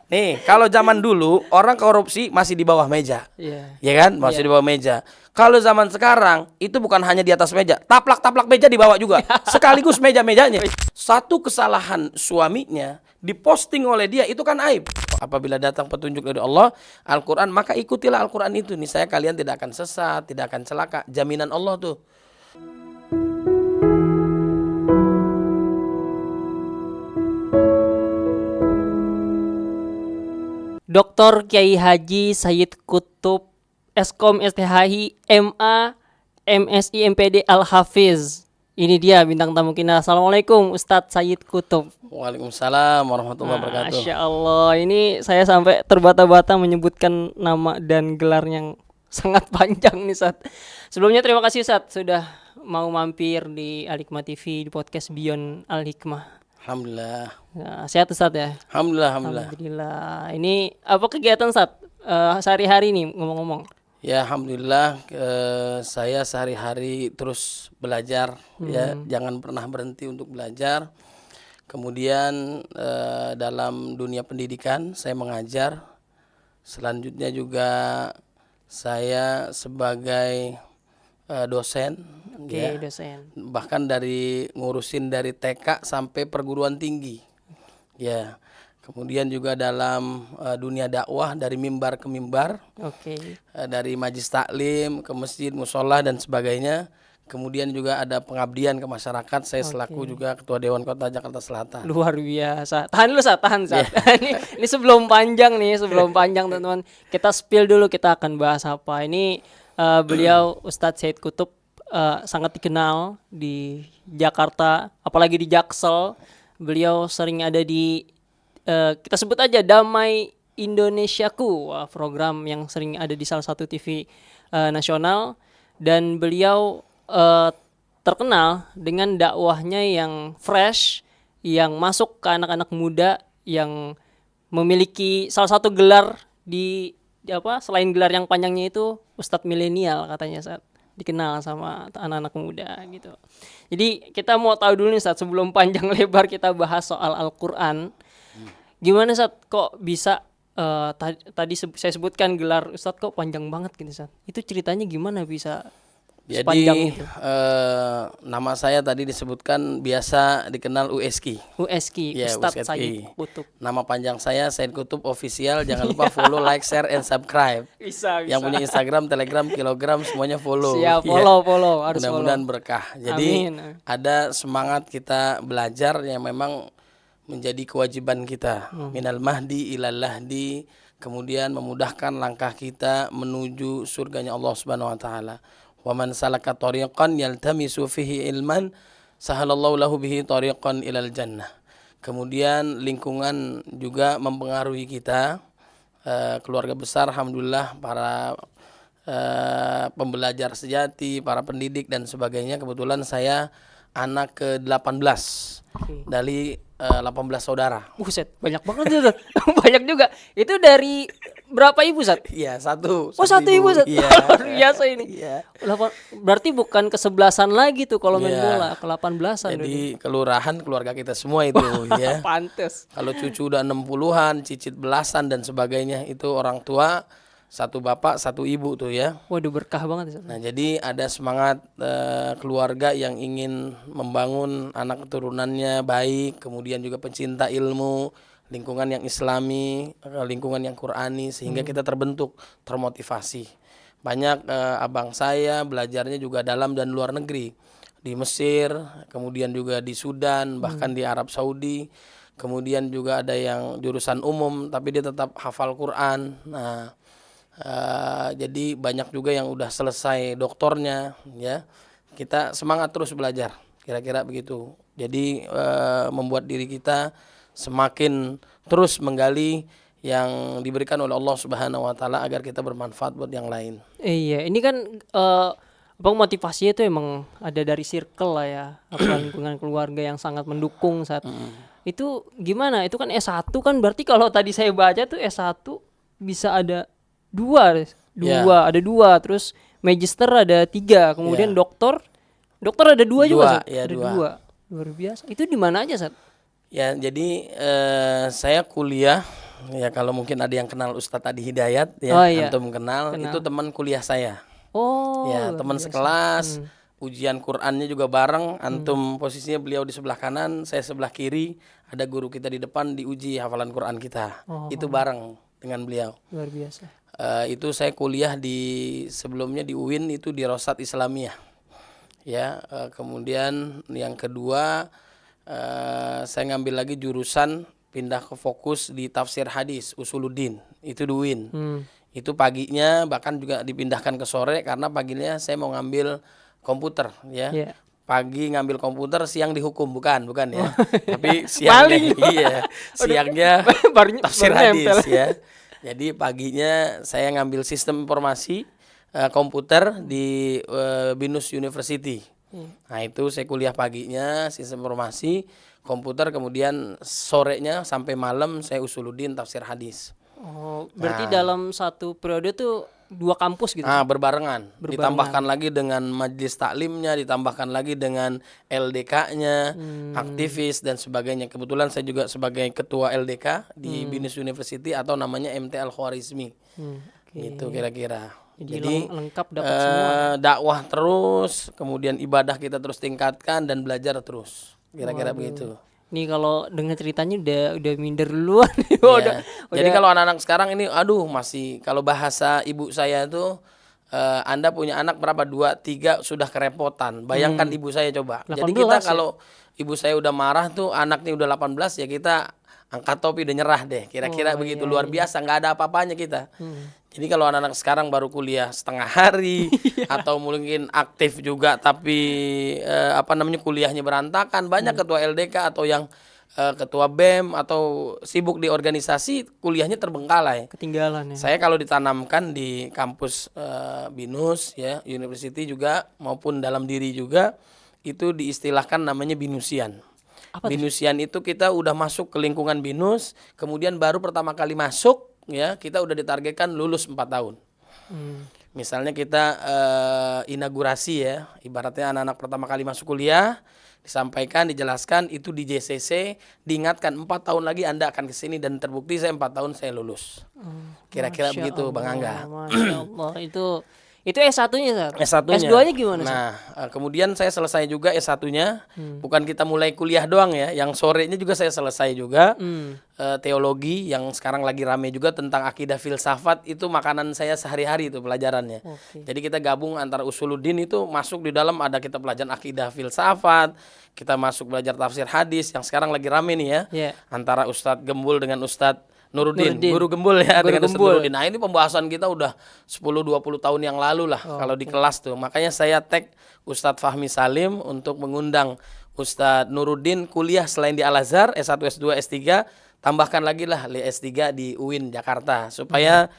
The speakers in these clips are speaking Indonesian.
Nih, kalau zaman dulu orang korupsi masih di bawah meja. Iya. Ya kan? Masih di bawah meja. Kalau zaman sekarang itu bukan hanya di atas meja, taplak-taplak meja di bawah juga. Sekaligus meja-mejanya. Satu kesalahan suaminya diposting oleh dia itu kan aib. Apabila datang petunjuk dari Allah, Al-Qur'an, maka ikutilah Al-Qur'an itu. Nih saya kalian tidak akan sesat, tidak akan celaka. Jaminan Allah tuh. Dr. Kiai Haji Sayyid Kutub Eskom STHI MA MSI MPD Al-Hafiz. Ini dia bintang tamu kita. Assalamualaikum Ustadz Sayyid Kutub. Waalaikumsalam warahmatullahi wabarakatuh. Masya Allah, ini saya sampai terbata-bata menyebutkan nama dan gelar yang sangat panjang nih Ustadz. Sebelumnya terima kasih Ustadz sudah mau mampir di Al-Hikmah TV di podcast Beyond Al-Hikmah. Alhamdulillah. Nah, sehat Ustadz ya? Alhamdulillah. Ini apa kegiatan Ustadz sehari-hari nih ngomong-ngomong? Ya alhamdulillah, saya sehari-hari terus belajar, ya jangan pernah berhenti untuk belajar. Kemudian dalam dunia pendidikan saya mengajar. Selanjutnya juga saya sebagai dosen. Oke, dosen. Bahkan ngurusin dari TK sampai perguruan tinggi. Ya. Kemudian juga dalam dunia dakwah dari mimbar ke mimbar. Oke. Dari majlis taklim ke masjid, musola dan sebagainya. Kemudian juga ada pengabdian ke masyarakat. Saya selaku juga Ketua Dewan Kota Jakarta Selatan. Luar biasa. Tahan dulu tahan. Ini sebelum panjang teman-teman. Kita spill dulu, kita akan bahas apa. Ini beliau Ustadz Sayyid Kutub sangat dikenal di Jakarta, apalagi di Jaksel. Beliau sering ada di kita sebut aja Damai Indonesiaku, program yang sering ada di salah satu TV nasional, dan beliau terkenal dengan dakwahnya yang fresh, yang masuk ke anak-anak muda, yang memiliki salah satu gelar di selain gelar yang panjangnya itu Ustadz Milenial katanya saat dikenal sama anak-anak muda gitu. Jadi kita mau tahu dulu nih Ustadz, sebelum panjang lebar kita bahas soal Al-Qur'an. Gimana Ustadz kok bisa tadi saya sebutkan gelar Ustadz kok panjang banget gitu Ustadz. Itu ceritanya gimana bisa sepanjang itu? Nama saya tadi disebutkan biasa dikenal USK. Ya, Ustadz Sayyid Kutub. Nama panjang saya Sayyid Kutub Official. Jangan lupa follow, like, share, and subscribe. Bisa. Yang punya Instagram, Telegram, Kilogram semuanya follow. Siap, follow. Harus mudah-mudahan berkah. Jadi ada semangat kita belajar yang memang menjadi kewajiban kita. Minal mahdi ilal lahdi. Kemudian memudahkan langkah kita menuju surganya Allah Subhanahu wa taala. Wa man salaka tariqan yaltamisu fihi ilman sahalallahu lahu bihi tariqan ilal jannah. Kemudian lingkungan juga mempengaruhi kita. Keluarga besar alhamdulillah, para pembelajar sejati, para pendidik dan sebagainya. Kebetulan saya anak ke-18 dari 18 saudara. Buset, banyak banget itu. Banyak juga. Itu dari berapa ibu, Zat? Iya, satu. Satu ibu, Zat. Iya. Luar biasa ini. Iya. Berarti bukan ke-11-an lagi tuh kalau main bola, ke-18-an. Jadi kelurahan keluarga kita semua itu ya. Pantes. Kalau cucu udah 60-an, cicit belasan dan sebagainya, itu orang tua satu bapak, satu ibu tuh ya. Waduh, berkah banget. Nah, jadi ada semangat keluarga yang ingin membangun anak keturunannya baik, kemudian juga pencinta ilmu, lingkungan yang islami, lingkungan yang qur'ani, sehingga kita terbentuk, termotivasi. Banyak abang saya belajarnya juga dalam dan luar negeri, di Mesir, kemudian juga di Sudan, bahkan di Arab Saudi. Kemudian juga ada yang jurusan umum tapi dia tetap hafal Quran. Nah, jadi banyak juga yang udah selesai doktornya ya. Kita semangat terus belajar, kira-kira begitu. Jadi membuat diri kita semakin terus menggali yang diberikan oleh Allah Subhanahu wa taala agar kita bermanfaat buat yang lain. Iya, ini kan motivasinya itu emang ada dari circle lah ya, lingkungan keluarga yang sangat mendukung saat itu. Gimana? Itu kan S1 kan, berarti kalau tadi saya baca tuh S1 bisa ada ada dua, terus magister ada 3, kemudian dokter ada 2 juga, Sat? Ya, ada 2. Luar biasa. Itu di mana aja, Sat? Ya, jadi saya kuliah Ya kalau mungkin ada yang kenal Ustadz Adi Hidayat ya, Oh iya, antum kenal, itu teman kuliah saya. Oh, Ya, luar teman biasa. sekelas, ujian Qur'annya juga bareng, antum posisinya beliau di sebelah kanan, saya sebelah kiri, ada guru kita di depan diuji hafalan Qur'an kita. Itu bareng dengan beliau. Luar biasa. Itu saya kuliah sebelumnya di UIN itu di Rosat Islamiyah. Ya, kemudian yang kedua saya ngambil lagi jurusan pindah ke fokus di tafsir hadis Usuluddin itu di UIN. Itu paginya bahkan juga dipindahkan ke sore karena paginya saya mau ngambil komputer ya. Iya. Pagi ngambil komputer, siang dihukum, bukan ya. Tapi siangnya iya, siangnya tafsir hadis ya. Jadi paginya saya ngambil sistem informasi komputer di Binus University. Nah itu saya kuliah paginya sistem informasi komputer, kemudian sorenya sampai malam saya Usuluddin tafsir hadis. Oh, berarti dalam satu periode tuh 2 kampus gitu. Berbarengan. Ditambahkan lagi dengan majelis taklimnya, ditambahkan lagi dengan LDK-nya, aktivis dan sebagainya. Kebetulan saya juga sebagai ketua LDK di Binus University atau namanya MT Al-Khwarizmi. Gitu kira-kira. Jadi lengkap dapat semua. Dakwah terus, kemudian ibadah kita terus tingkatkan dan belajar terus. Kira-kira begitu. Nih kalau dengar ceritanya udah minder duluan. Ya. Jadi kalau anak-anak sekarang ini masih kalau bahasa ibu saya tuh Anda punya anak berapa? 2, 3 sudah kerepotan. Bayangkan ibu saya coba. Jadi kita kalau ibu saya udah marah tuh anaknya udah 18 ya kita angkat topi udah nyerah deh. Kira-kira begitu, luar biasa, nggak ada apa-apanya kita. Jadi kalau anak-anak sekarang baru kuliah setengah hari atau mungkin aktif juga tapi kuliahnya berantakan, banyak ketua LDK atau yang ketua BEM atau sibuk di organisasi, kuliahnya terbengkalai. Ketinggalan ya. Saya kalau ditanamkan di kampus Binus ya, University juga maupun dalam diri juga itu diistilahkan namanya binusian. Binusian itu kita udah masuk ke lingkungan Binus, kemudian baru pertama kali masuk ya kita udah ditargetkan lulus 4 tahun. Misalnya kita inaugurasi ya, ibaratnya anak-anak pertama kali masuk kuliah, disampaikan, dijelaskan itu di JCC, diingatkan 4 tahun lagi Anda akan ke sini dan terbukti saya 4 tahun saya lulus. Kira-kira begitu Bang Angga. Masya Allah, itu S1-nya, Sat? S1-nya. S2-nya gimana, Sat? Nah, kemudian saya selesai juga S1-nya. Bukan kita mulai kuliah doang ya, yang sorenya juga saya selesai juga. Teologi yang sekarang lagi rame juga tentang akidah filsafat, itu makanan saya sehari-hari itu pelajarannya. Jadi kita gabung antara Usuluddin itu masuk di dalam ada kita pelajaran akidah filsafat, kita masuk belajar tafsir hadis yang sekarang lagi rame nih ya. Antara Ustadz Gembul dengan Ustadz Nuruddin, guru Gembul ya, dengan Ustadz Nuruddin. Nah ini pembahasan kita udah 10-20 tahun yang lalu lah kalau di kelas tuh. Makanya saya tag Ustadz Fahmi Salim untuk mengundang Ustadz Nuruddin kuliah selain di Al-Azhar, S1, S2, S3, tambahkan lagi lah S3 di UIN Jakarta supaya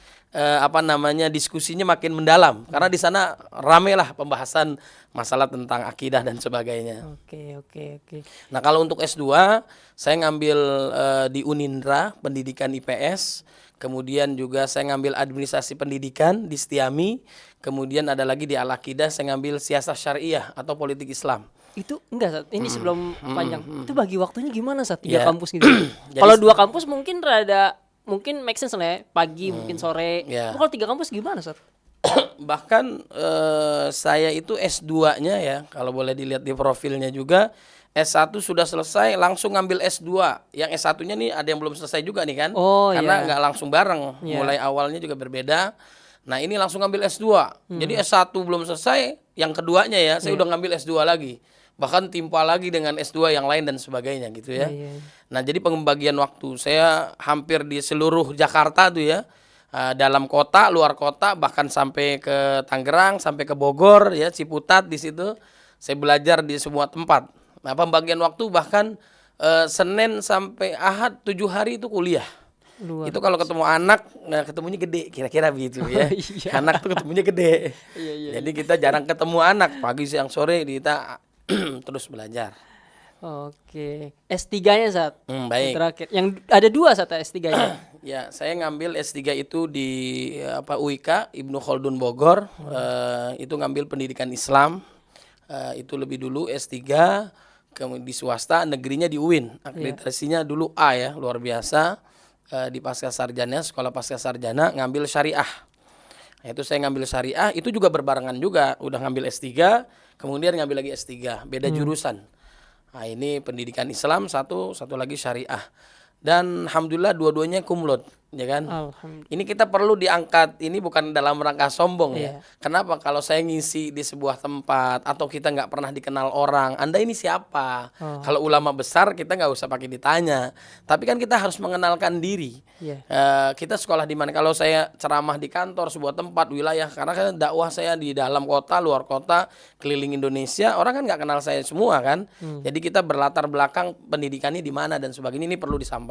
diskusinya makin mendalam karena di sana rame lah pembahasan masalah tentang akidah dan sebagainya. Oke. Nah kalau untuk S2 saya ngambil di Unindra pendidikan IPS, kemudian juga saya ngambil administrasi pendidikan di Setiami, kemudian ada lagi di Al-Aqidah saya ngambil siasat syariah atau politik Islam. Itu enggak, Sat. Ini sebelum panjang. Itu bagi waktunya gimana, Sat? 3 kampus gitu. Jadi Kalau 2 kampus mungkin make sense lah ya, pagi mungkin sore. Kalau 3 kampus gimana, Sat? Bahkan saya itu S2-nya ya, kalau boleh dilihat di profilnya juga, S1 sudah selesai langsung ngambil S2. Yang S1-nya nih ada yang belum selesai juga nih kan. Karena nggak langsung bareng, mulai awalnya juga berbeda. Nah ini langsung ngambil S2. Jadi S1 belum selesai, yang keduanya ya saya udah ngambil S2 lagi. Bahkan timpa lagi dengan S2 yang lain dan sebagainya gitu ya. Nah jadi pembagian waktu saya hampir di seluruh Jakarta tuh ya, dalam kota, luar kota, bahkan sampai ke Tangerang, sampai ke Bogor ya, Ciputat di situ saya belajar di semua tempat. Nah pembagian waktu bahkan Senin sampai Ahad 7 hari itu kuliah. Itu kalau ketemu anak, ketemunya gede, kira-kira begitu ya. Anak tuh ketemunya gede. Jadi kita jarang ketemu anak, pagi siang sore kita terus belajar. Oke. S3-nya, Sat? Baik. Terakhir. Yang ada 2, Sat, S3-nya. Ya, saya ngambil S3 itu di UIK Ibnu Khaldun Bogor. Itu ngambil pendidikan Islam. Itu lebih dulu S3, kemudian di swasta, negerinya di UIN. Akreditasinya dulu A ya, luar biasa. di pasca sarjana, sekolah pasca sarjana ngambil syariah. Nah, itu saya ngambil syariah, itu juga berbarengan juga, udah ngambil S3, kemudian ngambil lagi S3, beda jurusan. Nah, ini pendidikan Islam satu lagi syariah. Dan alhamdulillah dua-duanya cum laude, ya kan? Alhamdulillah. Ini kita perlu diangkat, ini bukan dalam rangka sombong ya. Iya. Kenapa? Kalau saya ngisi di sebuah tempat atau kita nggak pernah dikenal orang, Anda ini siapa? Kalau ulama besar kita nggak usah pakai ditanya. Tapi kan kita harus mengenalkan diri. Iya. Kita sekolah di mana? Kalau saya ceramah di kantor sebuah tempat wilayah, karena kan dakwah saya di dalam kota, luar kota, keliling Indonesia, orang kan nggak kenal saya semua kan. Jadi kita berlatar belakang pendidikannya di mana dan sebagainya, ini perlu disampaikan.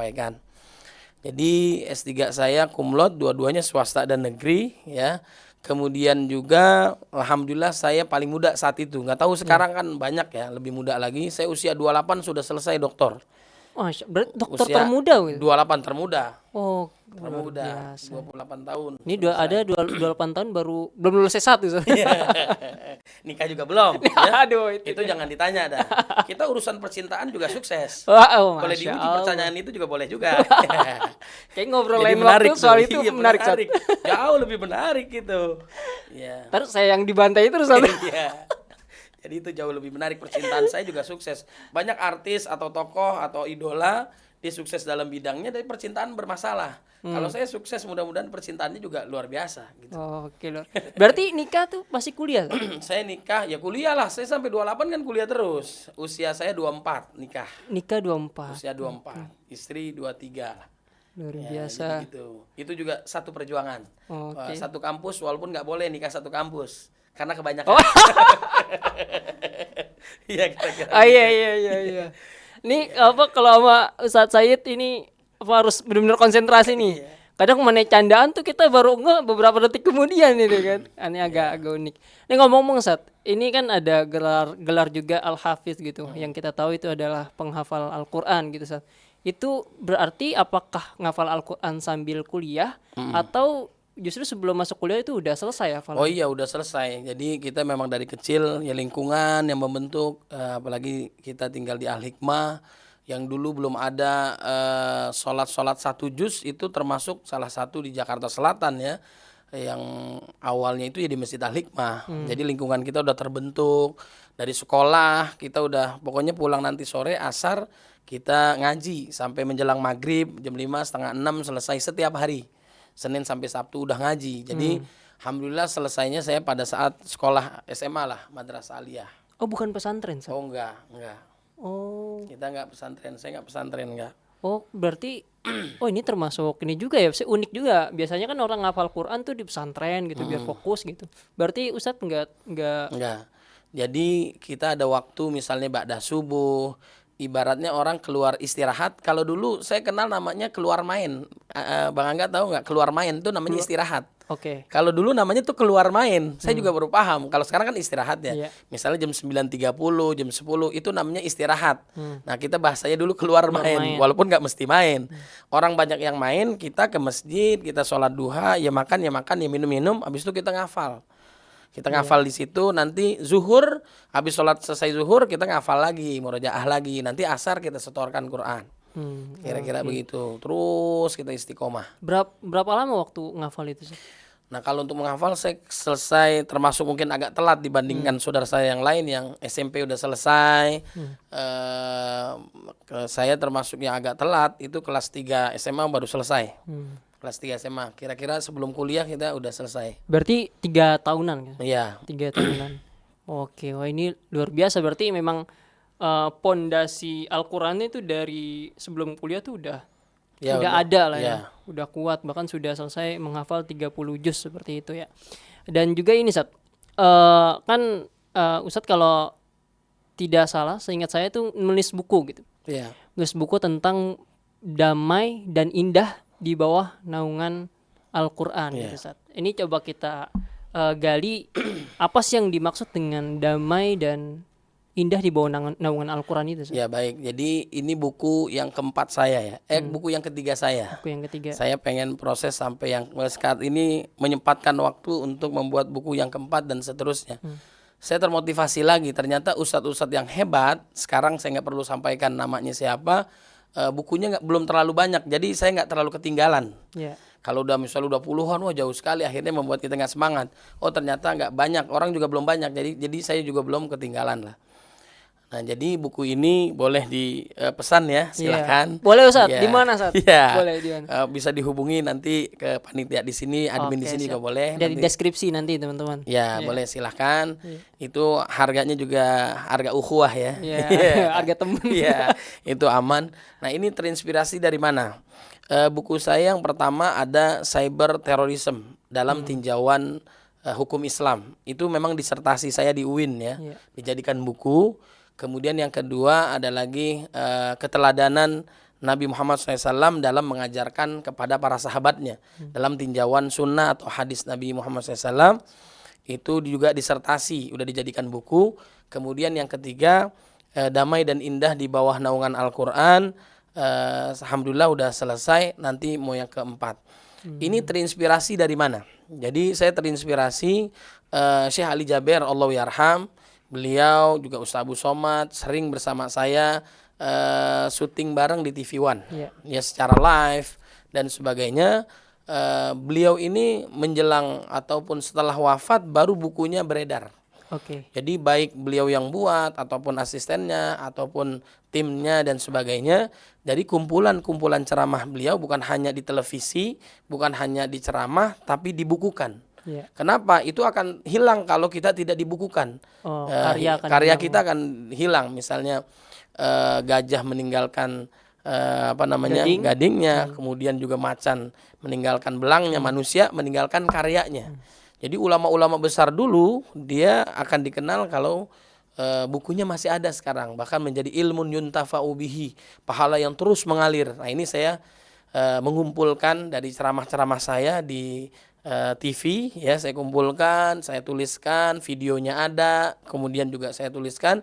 Jadi S3 saya cum laude, dua-duanya swasta dan negeri ya. Kemudian juga alhamdulillah saya paling muda saat itu. Nggak tahu sekarang kan banyak ya, lebih muda lagi. Saya usia 28 sudah selesai doktor. Berarti dokter Usia termuda gitu. 28 termuda. Oh, luar Termuda, biasa. 28 tahun. Ini ada 28 tahun baru belum lulus S1 Ustaz. Nikah juga belum. Ya? Aduh, Itu jangan ditanya dah. Kita urusan percintaan juga sukses. Wow, Boleh Masya diuji Allah. pertanyaan itu juga boleh juga. Kayak ngobrol Jadi lain menarik waktu soal tuh. itu Iya, menarik, Ustaz. Jauh lebih menarik gitu. Ya. Terus saya yang dibantai terus Ustaz. Iya. Jadi itu jauh lebih menarik, percintaan saya juga sukses. Banyak artis atau tokoh atau idola dia sukses dalam bidangnya dari percintaan bermasalah. Kalau saya sukses, mudah-mudahan percintaannya juga luar biasa gitu. Oke, Lor. Berarti nikah tuh masih kuliah? Saya nikah ya kuliah lah. Saya sampai 28 kan kuliah terus. Usia saya 24 nikah. Nikah 24. Usia 24. Istri 23 lah. Luar Ya, biasa. jadi gitu. Itu juga satu perjuangan. Oke. Satu kampus walaupun nggak boleh nikah satu kampus karena kebanyakan. Iya kira-kira. Iya. Ini apa kalau sama Ustadz Said ini apa harus benar-benar konsentrasi nih. Kadang mana candaan tuh kita baru nge beberapa detik kemudian itu kan. Ini agak unik. Ini ngomong-ngomong Ustadz, ini kan ada gelar juga Al-Hafiz gitu. Yang kita tahu itu adalah penghafal Al-Qur'an gitu Ustadz. Itu berarti apakah ngafal Al-Qur'an sambil kuliah atau justru sebelum masuk kuliah itu udah selesai hafalan? Oh iya udah selesai. Jadi kita memang dari kecil ya lingkungan yang membentuk, apalagi kita tinggal di Al-Hikmah yang dulu belum ada sholat satu juz, itu termasuk salah satu di Jakarta Selatan ya, yang awalnya itu ya di Masjid Al-Hikmah. Jadi lingkungan kita udah terbentuk dari sekolah, kita udah pokoknya pulang nanti sore asar kita ngaji sampai menjelang maghrib jam 5 setengah 6 selesai setiap hari. Senin sampai Sabtu udah ngaji. Jadi alhamdulillah selesainya saya pada saat sekolah SMA lah, Madrasah Aliyah. Oh, bukan pesantren, Ustaz? Oh enggak. Oh. Kita enggak pesantren, saya enggak pesantren enggak. Oh, berarti oh ini termasuk ini juga ya, unik juga. Biasanya kan orang ngafal Quran tuh di pesantren gitu biar fokus gitu. Berarti Ustadz enggak Enggak. Jadi kita ada waktu misalnya ba'da subuh, ibaratnya orang keluar istirahat. Kalau dulu saya kenal namanya keluar main. Bang Angga tahu nggak keluar main itu namanya istirahat. Oke. Kalau dulu namanya tuh keluar main. Saya juga baru paham. Kalau sekarang kan istirahat ya. Iya. Misalnya jam 9.30, jam 10 itu namanya istirahat. Nah, kita bahasanya dulu keluar main, walaupun nggak mesti main. Orang banyak yang main, kita ke masjid, kita sholat duha, ya makan, ya minum-minum, habis itu kita ngafal. Kita ngafal di situ, nanti zuhur, habis sholat selesai zuhur kita ngafal lagi, murojaah lagi. Nanti asar kita setorkan Quran. Kira-kira begitu. Terus kita istiqomah. Berapa lama waktu ngafal itu sih? Nah kalau untuk menghafal saya selesai, termasuk mungkin agak telat dibandingkan saudara saya yang lain yang SMP udah selesai. Saya termasuk yang agak telat, itu kelas 3 SMA baru selesai. Kelas 3 SMA, kira-kira sebelum kuliah kita udah selesai. Berarti 3 tahunan kan? Iya. 3 tahunan. Oke, wah ini luar biasa. Berarti memang pondasi Al-Quran itu dari sebelum kuliah tuh udah ada lah ya. Udah kuat, bahkan sudah selesai menghafal 30 juz seperti itu ya. Dan juga ini Ustadz, kan Ustadz kalau tidak salah seingat saya tuh nulis buku gitu. Iya. Nulis buku tentang damai dan indah di bawah naungan Al-Quran gitu Ustadz. Ini coba kita gali apa sih yang dimaksud dengan damai dan indah di bawah naungan Al-Quran itu Ustadz? Ya baik, jadi ini buku yang keempat saya ya, buku yang ketiga saya. Buku yang ketiga. Saya pengen proses sampai yang saat ini menyempatkan waktu untuk membuat buku yang keempat dan seterusnya. Saya termotivasi lagi, ternyata ustadz-ustadz yang hebat, sekarang saya nggak perlu sampaikan namanya siapa, bukunya belum terlalu banyak, jadi saya nggak terlalu ketinggalan. Ya. Kalau udah misalnya udah puluhan, wah jauh sekali, akhirnya membuat kita nggak semangat. Oh ternyata nggak banyak, orang juga belum banyak, jadi saya juga belum ketinggalan lah. Nah jadi buku ini boleh dipesan ya, silakan. Boleh Ustaz, Ya. di mana Ustaz? Ya. Boleh di mana? Bisa dihubungi nanti ke panitia di sini, admin di Oke, sini siap. juga boleh. Dari Nanti, deskripsi nanti teman-teman. ya boleh silahkan. Itu harganya juga harga ukhuwah ya. Iya, harga temen. Iya, itu aman. Nah ini terinspirasi dari mana? Buku saya yang pertama ada Cyber Terrorism dalam tinjauan hukum Islam. Itu memang disertasi saya di UIN ya, dijadikan buku. Kemudian yang kedua ada lagi keteladanan Nabi Muhammad SAW dalam mengajarkan kepada para sahabatnya dalam tinjauan sunnah atau hadis Nabi Muhammad SAW. Itu juga disertasi, udah dijadikan buku. Kemudian yang ketiga Damai dan Indah di Bawah Naungan Al-Quran. Alhamdulillah udah selesai. Nanti mau yang keempat. Ini terinspirasi dari mana? Jadi saya terinspirasi Syekh Ali Jaber Allahu Yarham. Beliau juga Ustaz Abu Somad sering bersama saya syuting bareng di TV One, ya secara live dan sebagainya. Beliau ini menjelang ataupun setelah wafat baru bukunya beredar. Jadi baik beliau yang buat ataupun asistennya ataupun timnya dan sebagainya, dari kumpulan-kumpulan ceramah beliau bukan hanya di televisi, bukan hanya di ceramah, tapi dibukukan. Kenapa? Itu akan hilang kalau kita tidak dibukukan. Karya kita akan hilang. Misalnya gajah meninggalkan gadingnya, kemudian juga macan meninggalkan belangnya, manusia meninggalkan karyanya. Jadi ulama-ulama besar dulu dia akan dikenal kalau bukunya masih ada sekarang, bahkan menjadi ilmun yuntafa'u bihi, pahala yang terus mengalir. Nah ini saya mengumpulkan dari ceramah-ceramah saya di TV ya, saya kumpulkan, saya tuliskan, videonya ada, kemudian juga saya tuliskan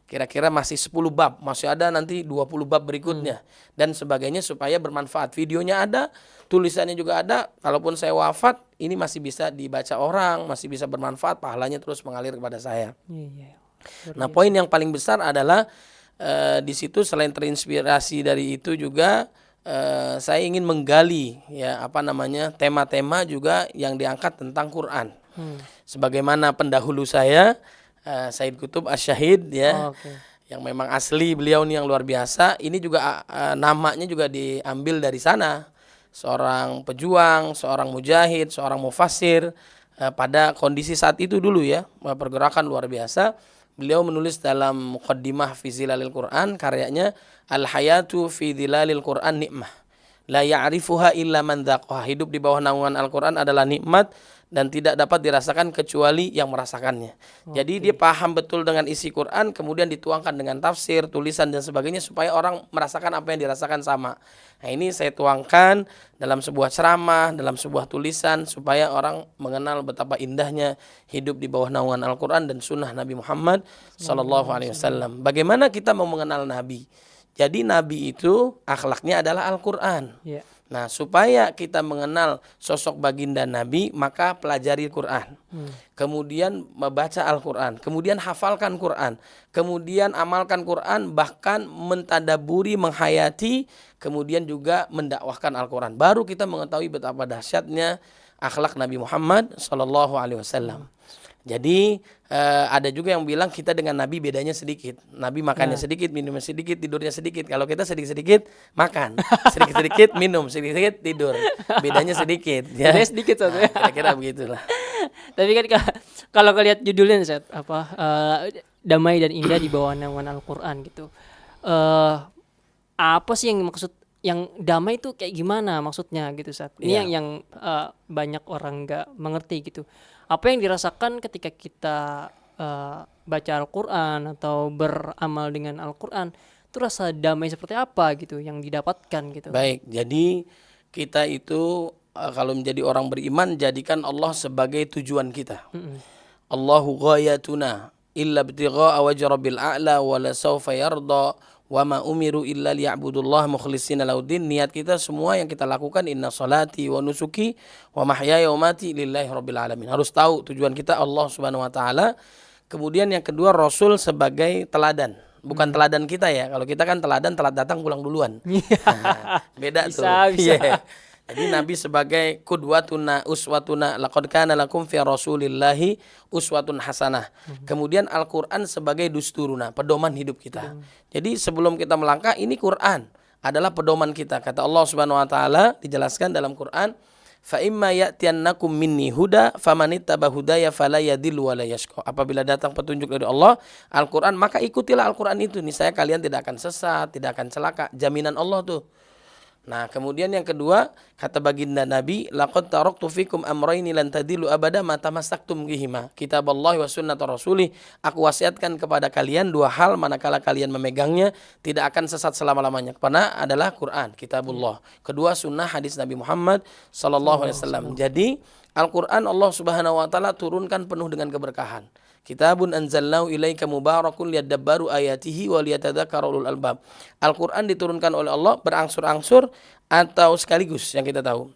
kira-kira masih 10 bab, masih ada nanti 20 bab berikutnya dan sebagainya supaya bermanfaat. Videonya ada, tulisannya juga ada, kalaupun saya wafat ini masih bisa dibaca orang, masih bisa bermanfaat, pahalanya terus mengalir kepada saya. Nah, poin yang paling besar adalah di situ selain terinspirasi dari itu juga saya ingin menggali ya tema-tema juga yang diangkat tentang Quran. Sebagaimana pendahulu saya Said Qutb Asy-Syahid ya, yang memang asli beliau nih yang luar biasa. Ini juga namanya juga diambil dari sana. Seorang pejuang, seorang mujahid, seorang mufassir pada kondisi saat itu dulu ya, pergerakan luar biasa. Beliau menulis dalam Muqaddimah fi Zilalil Quran, karyanya Al-Hayatu fi Zilalil Quran Nikmah. La ya'rifuha illa man dzaqaha. Hidup di bawah naungan Al-Quran adalah nikmat dan tidak dapat dirasakan kecuali yang merasakannya. Jadi dia paham betul dengan isi Quran, kemudian dituangkan dengan tafsir, tulisan dan sebagainya supaya orang merasakan apa yang dirasakan sama. Nah ini saya tuangkan dalam sebuah ceramah, dalam sebuah tulisan supaya orang mengenal betapa indahnya hidup di bawah naungan Al-Quran dan sunnah Nabi Muhammad SAW. Bagaimana kita mau mengenal Nabi? Jadi Nabi itu akhlaknya adalah Al-Quran. Nah, supaya kita mengenal sosok baginda Nabi, maka pelajari Quran. Kemudian membaca Al-Quran, kemudian hafalkan Quran, kemudian amalkan Quran, bahkan mentadaburi, menghayati, kemudian juga mendakwahkan Al-Quran. Baru kita mengetahui betapa dahsyatnya akhlak Nabi Muhammad SAW. Jadi ada juga yang bilang kita dengan Nabi bedanya sedikit. Nabi makannya sedikit, minumnya sedikit, tidurnya sedikit. Kalau kita sedikit-sedikit makan, sedikit-sedikit minum, sedikit-sedikit tidur. Bedanya sedikit. Ya. Bedanya sedikit saja. Kira-kira begitulah. Tapi kan kalau lihat judulnya Ustaz, Damai dan Indah di Bawah Naungan Al-Quran gitu. Apa sih yang maksud yang damai itu kayak gimana maksudnya gitu Ustaz? Ini yang banyak orang nggak mengerti gitu. Apa yang dirasakan ketika kita baca Al-Quran atau beramal dengan Al-Quran, itu rasa damai seperti apa gitu yang didapatkan gitu. Baik, jadi kita itu kalau menjadi orang beriman, jadikan Allah sebagai tujuan kita. Allahu ghayatuna illa ibtigha'a wajhi rabbil a'la wa la sawfa yarda wa ma umiru illa liya'budullaha mukhlishina lahuddin. Niat kita semua yang kita lakukan, inna salati wa nusuki wa mahyaya wa mati lillahi rabbil alamin. Harus tahu tujuan kita Allah Subhanahu wa taala. Kemudian yang kedua, Rasul sebagai teladan bukan teladan kita ya. Kalau kita kan teladan telat datang pulang duluan. Nah, beda tuh. Bisa. Yeah. Jadi Nabi sebagai qudwatuna uswatuna laqad kana lakum fi Rasulillahi uswatun hasanah. Kemudian Al-Qur'an sebagai dusturuna, pedoman hidup kita. Jadi sebelum kita melangkah, ini Qur'an adalah pedoman kita. Kata Allah Subhanahu wa taala dijelaskan dalam Qur'an, fa imma ya'tiyannakum minni huda famanittaba hudaya fala yadhillu wa la yashqa. Apabila datang petunjuk dari Allah, Al-Qur'an, maka ikutilah Al-Qur'an itu. Niscaya kalian tidak akan sesat, tidak akan celaka. Jaminan Allah tuh. Nah, kemudian yang kedua, kata baginda Nabi, laqad taraktu fikum amrayni lan tadillu abada ma tamassaktum bihima. Kitaballahi wa sunnata rasulih. Aku wasiatkan kepada kalian dua hal manakala kalian memegangnya tidak akan sesat selama-lamanya. Pertama adalah Quran, kitabullah. Kedua, sunnah hadis Nabi Muhammad sallallahu alaihi wasallam. Jadi, Al-Qur'an Allah Subhanahu wa taala turunkan penuh dengan keberkahan. Kitabun anzalnahu ilaika mubarakun liyadabbaru ayatihi wa liyatadzakkaru ulul albab. Al-Qur'an diturunkan oleh Allah berangsur-angsur atau sekaligus yang kita tahu.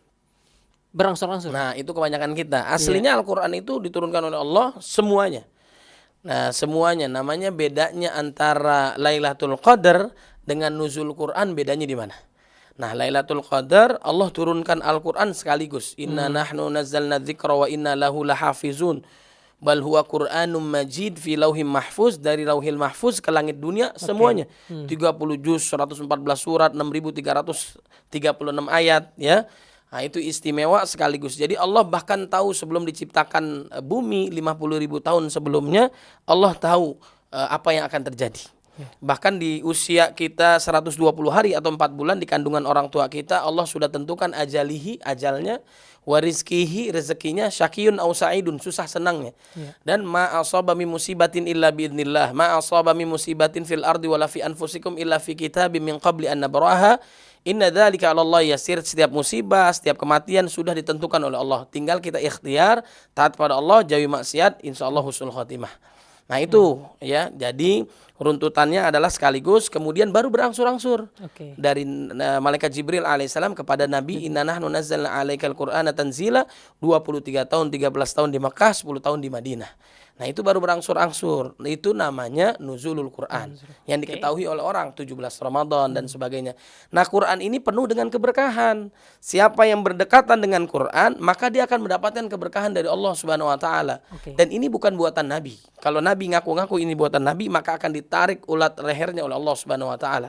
Berangsur-angsur. Nah, itu kebanyakan kita. Aslinya Al-Qur'an itu diturunkan oleh Allah semuanya. Nah, semuanya, namanya bedanya antara Lailatul Qadar dengan nuzul Quran, bedanya di mana? Nah, Lailatul Qadar Allah turunkan Al-Qur'an sekaligus. Inna nahnu nazzalna dzikra wa inna lahu lahafizun. Bal huwa Qur'anum Majid fi lauhim mahfuz, dari lauhil mahfuz ke langit dunia semuanya. 30 juz, 114 surat, 6.336 ayat ya. Nah, itu istimewa sekaligus. Jadi Allah bahkan tahu sebelum diciptakan bumi 50.000 tahun sebelumnya, Allah tahu apa yang akan terjadi. Bahkan di usia kita 120 hari atau 4 bulan di kandungan orang tua kita, Allah sudah tentukan ajalnya, warizkihi, rezekinya, syakiyun au sa'idun, susah senangnya. Dan ma asaba min musibatin illa biidznillah, ma asaba min musibatin fil ardi wala fi anfusikum illa fi kitabim min qabli an nabraha. Inna dzalika 'ala Allah yasir. Setiap musibah, setiap kematian sudah ditentukan oleh Allah. Tinggal kita ikhtiar, taat pada Allah, jauhi maksiat, insyaallah husnul khotimah. Nah, itu ya. Jadi runtutannya adalah sekaligus, kemudian baru berangsur-angsur. Dari malaikat Jibril alaihissalam kepada Nabi, inna nahnu nazzalna 'alaikal qur'ana tanzila, 23 tahun, 13 tahun di Makkah, 10 tahun di Madinah. Nah, itu baru berangsur-angsur. Itu namanya nuzulul Quran. Yang diketahui oleh orang 17 Ramadan dan sebagainya. Nah, Quran ini penuh dengan keberkahan. Siapa yang berdekatan dengan Quran, maka dia akan mendapatkan keberkahan dari Allah Subhanahu wa taala. Dan ini bukan buatan Nabi. Kalau Nabi ngaku-ngaku ini buatan Nabi, maka akan ditarik ulat lehernya oleh Allah Subhanahu wa taala.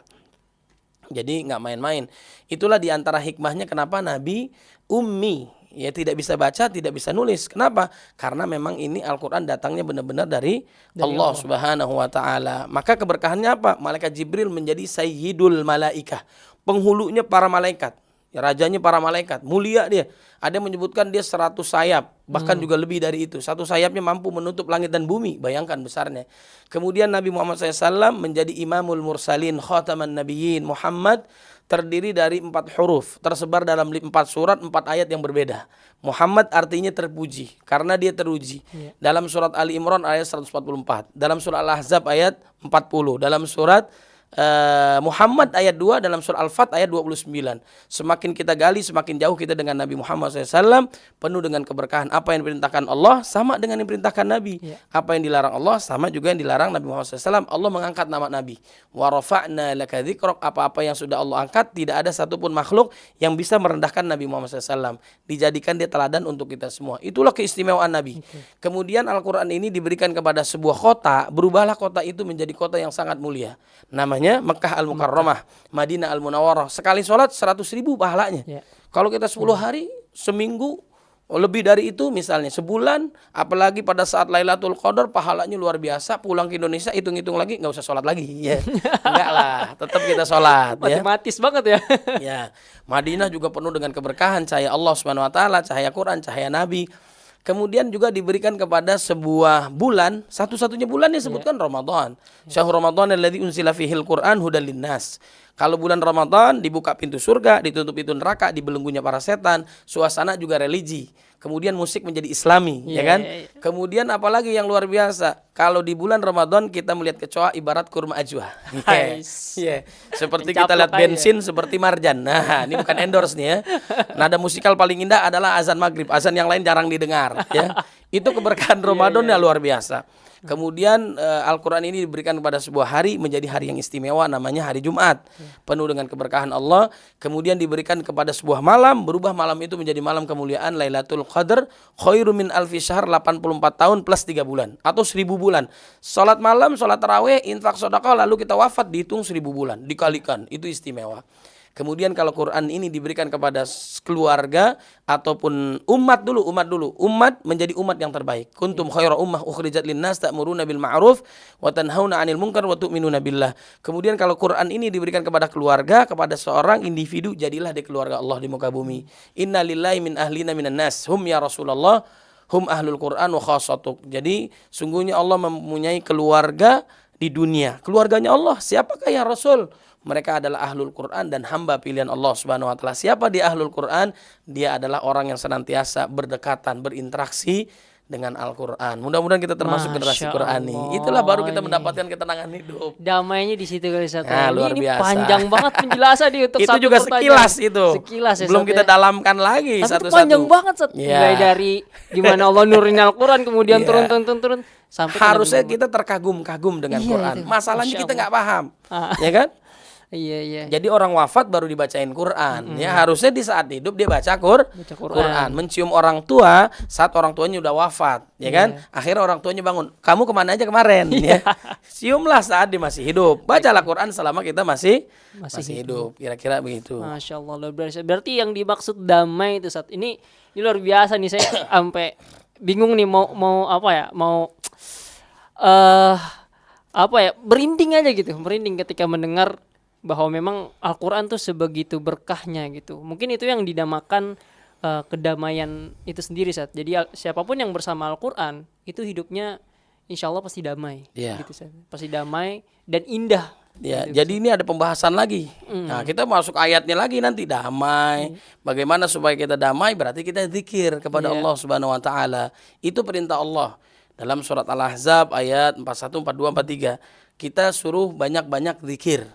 Jadi nggak main-main. Itulah diantara hikmahnya kenapa Nabi ummi. Ya, tidak bisa baca, tidak bisa nulis. Kenapa? Karena memang ini Al-Quran datangnya benar-benar dari Allah Subhanahu wa ta'ala. Maka keberkahannya apa? Malaikat Jibril menjadi sayyidul malaikah, penghulunya para malaikat, ya, rajanya para malaikat, mulia dia. Ada yang menyebutkan dia 100 sayap, bahkan juga lebih dari itu. Satu sayapnya mampu menutup langit dan bumi, bayangkan besarnya. Kemudian Nabi Muhammad SAW menjadi imamul mursalin, khataman nabiyyin. Muhammad terdiri dari 4 huruf, tersebar dalam 4 surat, 4 ayat yang berbeda. Muhammad artinya terpuji, karena dia teruji. Dalam surat Ali Imran ayat 144, dalam surat Al-Ahzab ayat 40, dalam surat Muhammad ayat 2, dalam surah Al-Fat ayat 29. Semakin kita gali, semakin jauh kita dengan Nabi Muhammad SAW, penuh dengan keberkahan. Apa yang diperintahkan Allah sama dengan yang diperintahkan Nabi. Apa yang dilarang Allah sama juga yang dilarang Nabi Muhammad SAW. Allah mengangkat nama Nabi. Wa rafa'na laka dzikrok. Apa-apa yang sudah Allah angkat, tidak ada satupun makhluk yang bisa merendahkan Nabi Muhammad SAW. Dijadikan dia teladan untuk kita semua. Itulah keistimewaan Nabi. Kemudian Al-Quran ini diberikan kepada sebuah kota, berubahlah kota itu menjadi kota yang sangat mulia. Namanya Mekah Al-Mukarramah, Madinah Al-Munawwarah. Sekali sholat 100.000 pahalanya. Kalau kita 10 hari, seminggu, lebih dari itu misalnya, sebulan, apalagi pada saat Lailatul Qadar, pahalanya luar biasa. Pulang ke Indonesia, hitung-hitung lagi, nggak usah sholat lagi. Ya. Enggak lah, tetap kita sholat. Matematis banget ya. Ya, Madinah juga penuh dengan keberkahan, cahaya Allah Subhanahu wa taala, cahaya Quran, cahaya Nabi. Kemudian juga diberikan kepada sebuah bulan, satu-satunya bulan disebutkan Ramadan. Syahrul Ramadan alladzi unzila fihil Qur'an hudal linnas. Kalau bulan Ramadan dibuka pintu surga, ditutup pintu neraka, dibelenggunya para setan, suasana juga religi. Kemudian musik menjadi Islami, ya kan? Kemudian apalagi yang luar biasa? Kalau di bulan Ramadan kita melihat kecoa ibarat kurma ajwa. Seperti kita lihat bensin seperti marjan. Nah, ini bukan endorse nih ya. Nada musikal paling indah adalah azan maghrib. Azan yang lain jarang didengar. Ya. Itu keberkahan Ramadan yang luar biasa. Kemudian Al-Quran ini diberikan kepada sebuah hari menjadi hari yang istimewa, namanya hari Jumat, penuh dengan keberkahan Allah. Kemudian diberikan kepada sebuah malam, berubah malam itu menjadi malam kemuliaan Lailatul Qadar, khairum min alfi syahr, 84 tahun plus 3 bulan atau 1000 bulan. Salat malam, salat tarawih, infak sedekah, lalu kita wafat dihitung 1000 bulan, dikalikan, itu istimewa. Kemudian kalau Quran ini diberikan kepada keluarga ataupun umat menjadi umat yang terbaik. Kuntum khaira ummah ukhrijat linnas ta'muruna bil ma'ruf wa tanhauna 'anil munkar wa tu'minuna billah. Kemudian kalau Quran ini diberikan kepada keluarga, kepada seorang individu, jadilah di keluarga Allah di muka bumi. Inna lillahi min ahlina minan nas hum ya Rasulullah hum ahlul Quran wa khasatuk. Jadi sungguhnya Allah mempunyai keluarga di dunia. Keluarganya Allah, siapakah ya Rasul? Mereka adalah ahlul Quran dan hamba pilihan Allah Subhanahu wa taala. Siapa di ahlul Quran? Dia adalah orang yang senantiasa berdekatan, berinteraksi dengan Al-Quran. Mudah-mudahan kita termasuk generasi Qurani. Itulah baru kita mendapatkan ketenangan hidup. Damainya di situ guys. Luar ini biasa. panjang banget penjelasan di untuk itu satu juga pertanyaan. sekilas itu. Sekilas ya, belum kita dalamkan lagi tapi satu-satu. itu panjang banget Mulai dari gimana Allah nurunin Al-Quran kemudian turun sampai harusnya kita terkagum-kagum dengan Quran. Itu. Masalahnya kita nggak paham. Ya kan? Iya. Jadi orang wafat baru dibacain Quran. Ya harusnya di saat hidup dia baca Quran. Mencium orang tua saat orang tuanya udah wafat, ya kan? Akhirnya orang tuanya bangun. Kamu kemana aja kemarin? Ya. Ciumlah saat dia masih hidup. Bacalah Quran selama kita masih hidup. Kira-kira begitu. Masya Allah luar biasa. Berarti yang dimaksud damai itu saat ini luar biasa nih, saya sampai bingung nih mau apa ya? Merinding aja gitu. Merinding ketika mendengar bahwa memang Al-Quran tuh sebegitu berkahnya gitu. Mungkin itu yang dinamakan kedamaian itu sendiri Sat. Jadi siapapun yang bersama Al-Quran itu hidupnya insya Allah pasti damai. Gitu, Sat. Pasti damai dan indah. Ya, gitu, jadi ini ada pembahasan lagi. Nah, kita masuk ayatnya lagi nanti damai. Bagaimana supaya kita damai? Berarti kita zikir kepada Allah Subhanahu wa taala. Itu perintah Allah. Dalam surat Al-Ahzab ayat 41, 42, 43. Kita suruh banyak-banyak zikir.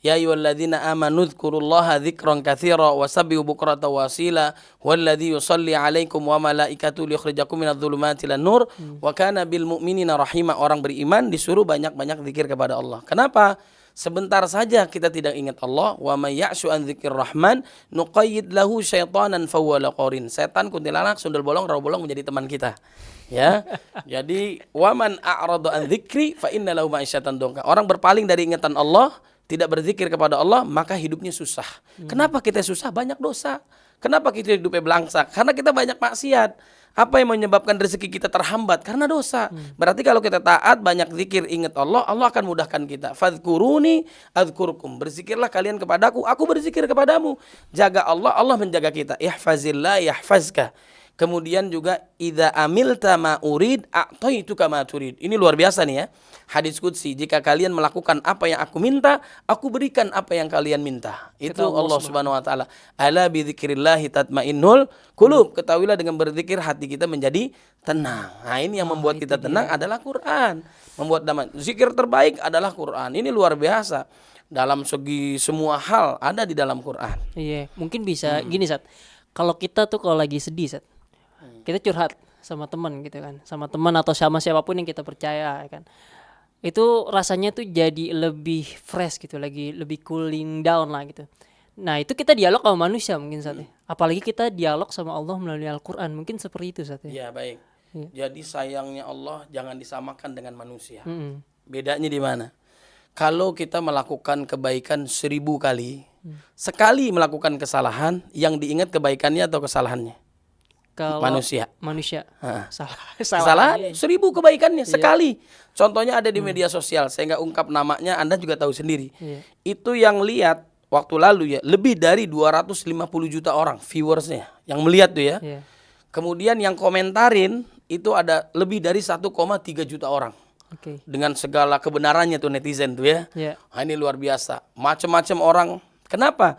Ya ayyuhalladzina amanu dzkurullaha dzikran katsira wasabbihu bukratan wa asila walladzi yusalli 'alaikum wa malaikatuhu liyukhrijakum minadh-dhulumati ilan-nur wa kana bil mu'minina rahima. Orang beriman disuruh banyak-banyak zikir kepada Allah. Kenapa? Sebentar saja kita tidak ingat Allah. Wa may ya'shu an dzikir rahman nuqayyid lahu syaitanan fahuwa qarin. Setan, kuntilanak, sundel bolong, rawa bolong menjadi teman kita. Ya. Jadi wa man a'rada an dzikri fa inna lahu ma'isyatan dongka. Orang berpaling dari ingatan Allah, tidak berzikir kepada Allah, maka hidupnya susah. Kenapa kita susah? Banyak dosa. Kenapa kita hidupnya belangsak? Karena kita banyak maksiat. Apa yang menyebabkan rezeki kita terhambat? Karena dosa. Berarti kalau kita taat, banyak zikir, ingat Allah, Allah akan mudahkan kita. Fadhkuruni adzkurkum. Berzikirlah kalian kepadaku, aku berzikir kepadamu. Jaga Allah, Allah menjaga kita. Ihfazillah yahfazka. Kemudian juga idza amilta ma urid a'taituka ma turid. Ini luar biasa nih ya. Hadis qudsi, jika kalian melakukan apa yang aku minta, aku berikan apa yang kalian minta. Itu Allah Subhanahu wa taala. Ala bi dzikrillahi tatmainnul qulub. Ketahuilah dengan berzikir hati kita menjadi tenang. Nah, ini yang membuat kita tenang adalah Quran. Membuat damai. Zikir terbaik adalah Quran. Ini luar biasa. Dalam segi semua hal ada di dalam Quran. Iya, mungkin bisa gini Sat. Kalau kita tuh kalau lagi sedih Sat, kita curhat sama teman gitu kan, sama teman atau sama siapapun yang kita percaya kan, itu rasanya tuh jadi lebih fresh gitu, lebih cooling down lah gitu. Nah itu kita dialog sama manusia mungkin Sat. Apalagi kita dialog sama Allah melalui Al-Quran, mungkin seperti itu Sat. Ya baik. Jadi sayangnya Allah jangan disamakan dengan manusia. Bedanya di mana? Kalau kita melakukan kebaikan 1000 kali, sekali melakukan kesalahan, yang diingat kebaikannya atau kesalahannya? Kalau manusia. Salah. 1000 kebaikannya sekali. Contohnya ada di media sosial, saya nggak ungkap namanya, Anda juga tahu sendiri. Itu yang lihat waktu lalu ya, lebih dari 250 juta orang viewersnya yang melihat tuh ya. Kemudian yang komentarin itu ada lebih dari 1,3 juta orang. Dengan segala kebenarannya tuh netizen tuh ya. Nah, ini luar biasa. Macam-macam orang. Kenapa?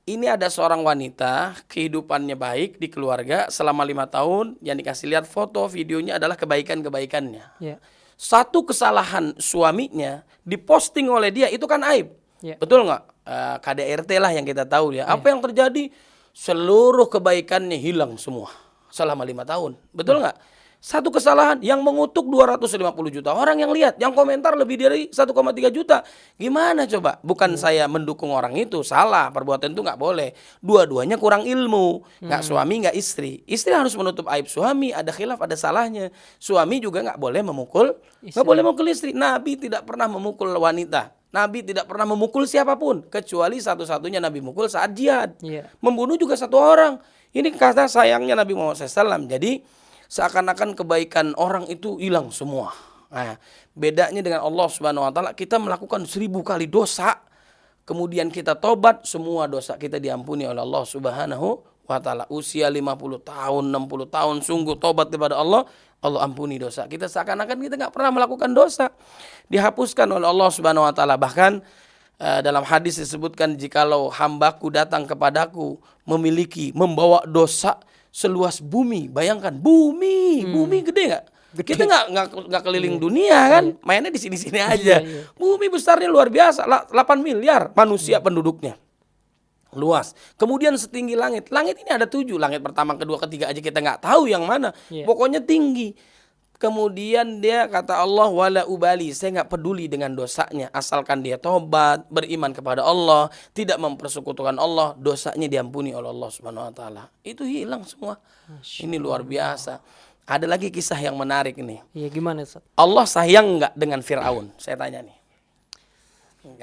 Ini ada seorang wanita, kehidupannya baik di keluarga selama 5 tahun, yang dikasih lihat foto, videonya adalah kebaikan-kebaikannya. Satu kesalahan suaminya diposting oleh dia, itu kan aib. Betul nggak? KDRT lah yang kita tahu ya. Apa yang terjadi? Seluruh kebaikannya hilang semua selama 5 tahun. Betul nggak? Satu kesalahan yang mengutuk 250 juta orang yang lihat, yang komentar lebih dari 1,3 juta. Gimana coba? Bukan saya mendukung orang itu, salah, perbuatan itu nggak boleh. Dua-duanya kurang ilmu, nggak suami nggak istri. Istri harus menutup aib suami, ada khilaf, ada salahnya. Suami juga nggak boleh memukul, nggak boleh memukul istri. Nabi tidak pernah memukul wanita. Nabi tidak pernah memukul siapapun, kecuali satu-satunya Nabi mukul saat jihad. Membunuh juga satu orang. Ini kata sayangnya Nabi Muhammad SAW. Jadi seakan-akan kebaikan orang itu hilang semua. Nah, bedanya dengan Allah Subhanahu wa taala, kita melakukan 1000 kali dosa, kemudian kita tobat, semua dosa kita diampuni oleh Allah Subhanahu wa taala. Usia 50 tahun, 60 tahun sungguh tobat kepada Allah, Allah ampuni dosa. Kita seakan-akan kita nggak pernah melakukan dosa. Dihapuskan oleh Allah Subhanahu wa taala. Bahkan dalam hadis disebutkan, jikalau hambaku datang kepadaku membawa dosa seluas bumi, bayangkan bumi gede nggak? Kita nggak keliling dunia kan, mainnya di sini-sini aja. Bumi besarnya luar biasa, 8 miliar manusia penduduknya, luas. Kemudian setinggi langit. Langit ini ada 7, langit pertama, kedua, ketiga aja kita nggak tahu yang mana. Pokoknya tinggi. Kemudian dia kata Allah, wala ubali, saya nggak peduli dengan dosanya, asalkan dia tobat, beriman kepada Allah, tidak mempersekutukan Allah, dosanya diampuni oleh Allah Subhanahu wa taala. Itu hilang semua. Ini luar biasa. Ada lagi kisah yang menarik nih. Iya, gimana, Ustaz? Allah sayang nggak dengan Firaun? Saya tanya nih.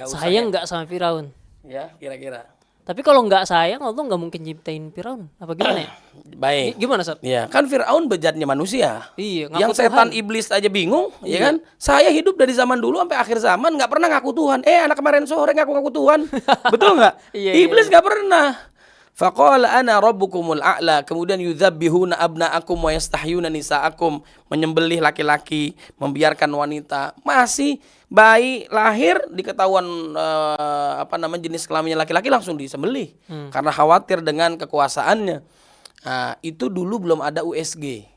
Sayang nggak sama Firaun? Ya, kira-kira. Tapi kalau nggak sayang, Allah nggak mungkin ciptain Firaun. Apa gimana ya? Baik. Gimana, Ustaz? Ya, kan Firaun bejatnya manusia. Iya, ngaku yang setan Tuhan. iblis aja bingung, ya kan? Saya hidup dari zaman dulu sampai akhir zaman nggak pernah ngaku Tuhan. Anak kemarin sore ngaku Tuhan. Betul nggak? Iblis nggak pernah. Faqala ana rabbukumul a'la. Kemudian yudzabbihuna abna'akum wa yastahyuna nisa'akum, menyembelih laki-laki, membiarkan wanita. Masih bayi lahir diketahuan jenis kelaminnya laki-laki, langsung disembelih karena khawatir dengan kekuasaannya. Nah, itu dulu belum ada USG.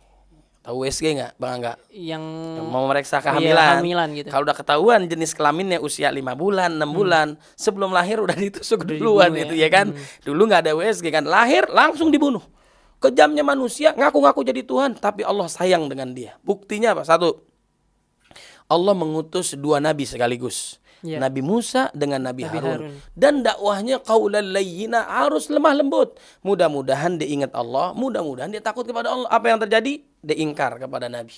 Tahu USG nggak, Bang Angga? Yang mau memeriksa kehamilan. Hamilan gitu. Kalau udah ketahuan jenis kelaminnya usia 5 bulan, 6 bulan, sebelum lahir udah ditusuk duluan itu ya kan. Dulu nggak ada USG kan, lahir langsung dibunuh. Kejamnya manusia, ngaku-ngaku jadi Tuhan, tapi Allah sayang dengan dia. Buktinya apa? Satu, Allah mengutus 2 nabi sekaligus. Nabi Musa dengan Nabi Harun. Dan dakwahnya qaulal layyina, harus lemah lembut. Mudah-mudahan dia ingat Allah, mudah-mudahan dia takut kepada Allah. Apa yang terjadi? Dia ingkar kepada Nabi,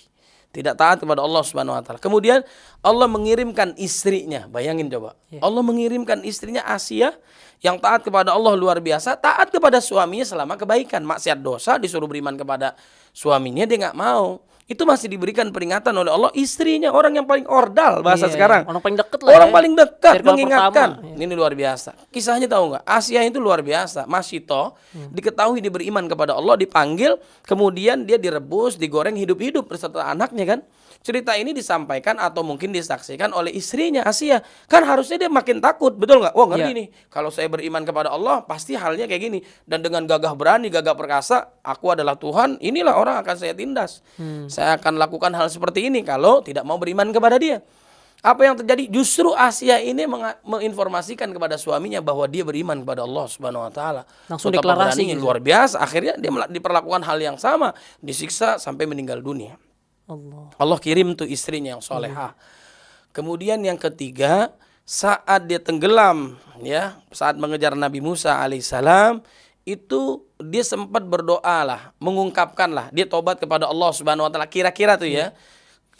tidak taat kepada Allah Subhanahu wa taala. Kemudian Allah mengirimkan istrinya, bayangin coba. Allah mengirimkan istrinya Asia yang taat kepada Allah luar biasa, taat kepada suaminya selama kebaikan. Maksiat dosa disuruh beriman kepada suaminya, dia nggak mau. Itu masih diberikan peringatan oleh Allah. Istrinya orang yang paling ordal bahasa sekarang. Orang paling dekat lah. Orang paling dekat mengingatkan. Pertama. Ini luar biasa. Kisahnya tahu nggak? Asia itu luar biasa. Masyito diketahui dia beriman kepada Allah, dipanggil, kemudian dia direbus, digoreng hidup-hidup beserta anaknya kan. Cerita ini disampaikan atau mungkin disaksikan oleh istrinya Asia. Kan harusnya dia makin takut, betul nggak? Wah, ngerti nih. Kalau saya beriman kepada Allah, pasti halnya kayak gini. Dan dengan gagah berani, gagah perkasa, aku adalah Tuhan, inilah orang akan saya tindas. Saya akan lakukan hal seperti ini kalau tidak mau beriman kepada dia. Apa yang terjadi? Justru Asia ini menginformasikan kepada suaminya bahwa dia beriman kepada Allah Subhanahu wa taala. Langsung deklarasi gitu. Luar biasa. Akhirnya dia diperlakukan hal yang sama, disiksa sampai meninggal dunia. Allah kirim tuh istrinya yang solehah. Kemudian yang ketiga, saat dia tenggelam, ya, saat mengejar Nabi Musa alaihissalam, itu dia sempat berdoa lah, mengungkapkan lah, dia tobat kepada Allah Subhanahu wa taala. Kira-kira tuh ya.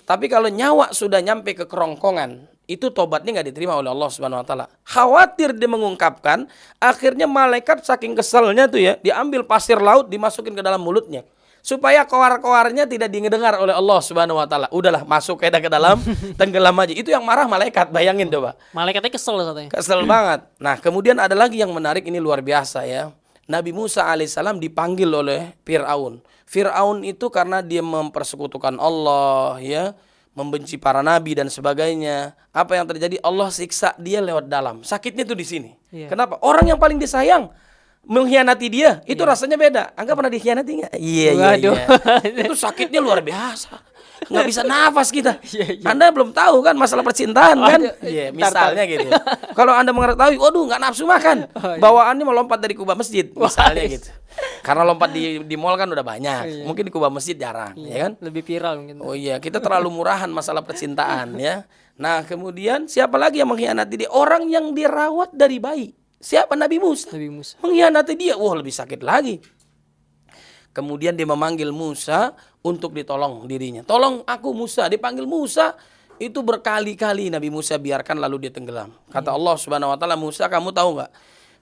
Tapi kalau nyawa sudah nyampe ke kerongkongan, itu tobatnya nggak diterima oleh Allah Subhanahu wa taala. Khawatir dia mengungkapkan, akhirnya malaikat saking keselnya tuh ya, diambil pasir laut dimasukin ke dalam mulutnya. Supaya koar-koarnya tidak didengar oleh Allah Subhanahu wa taala. Udahlah, masuk ke dalam, tenggelam aja. Itu yang marah malaikat, bayangin coba. Malaikatnya kesel katanya. Kesel banget. Nah, kemudian ada lagi yang menarik, ini luar biasa ya. Nabi Musa alaihissalam dipanggil oleh Fir'aun. Fir'aun itu karena dia mempersekutukan Allah, ya, membenci para nabi dan sebagainya. Apa yang terjadi? Allah siksa dia lewat dalam. Sakitnya itu di sini. Kenapa? Orang yang paling disayang, mengkhianati dia, itu rasanya beda. Angga pernah dikhianati nggak? Iya, Waduh. Itu sakitnya luar biasa. Nggak bisa nafas kita. Iya. Anda belum tahu kan masalah percintaan kan? Waduh. Iya, misalnya gitu. Kalau Anda mengetahui, waduh nggak nafsu makan, bawaannya mau lompat dari kubah masjid, misalnya gitu. Karena lompat di mall kan udah banyak, mungkin di kubah masjid jarang, ya kan? Lebih viral mungkin. Oh iya, kita terlalu murahan masalah percintaan ya. Nah, kemudian siapa lagi yang mengkhianati dia? Orang yang dirawat dari bayi. Siapa? Nabi Musa. Nabi Musa. Mengkhianati dia, wah lebih sakit lagi. Kemudian dia memanggil Musa untuk ditolong dirinya. Tolong aku Musa, dipanggil Musa. Itu berkali-kali Nabi Musa biarkan lalu dia tenggelam. Kata Allah Subhanahu wa taala, Musa kamu tahu nggak?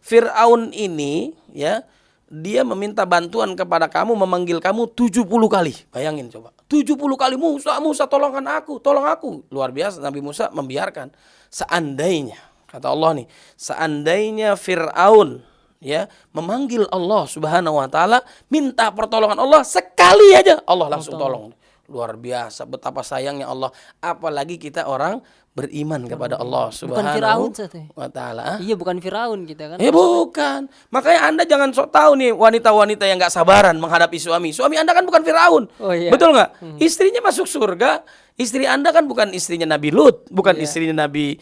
Fir'aun ini ya, dia meminta bantuan kepada kamu, memanggil kamu 70 kali. Bayangin coba. 70 kali, Musa, Musa tolongkan aku, tolong aku. Luar biasa Nabi Musa membiarkan. Seandainya, kata Allah nih, seandainya Fir'aun ya memanggil Allah Subhanahu wa taala, minta pertolongan Allah sekali aja, Allah langsung tolong. Luar biasa betapa sayangnya Allah, apalagi kita orang beriman kepada Allah Subhanahu wa taala. Iya, bukan Firaun kita kan. Bukan. Makanya Anda jangan sok tahu nih wanita-wanita yang nggak sabaran menghadapi suami. Suami Anda kan bukan Firaun. Oh, iya. Betul nggak? Istrinya masuk surga. Istri Anda kan bukan istrinya Nabi Lut, bukan istrinya Nabi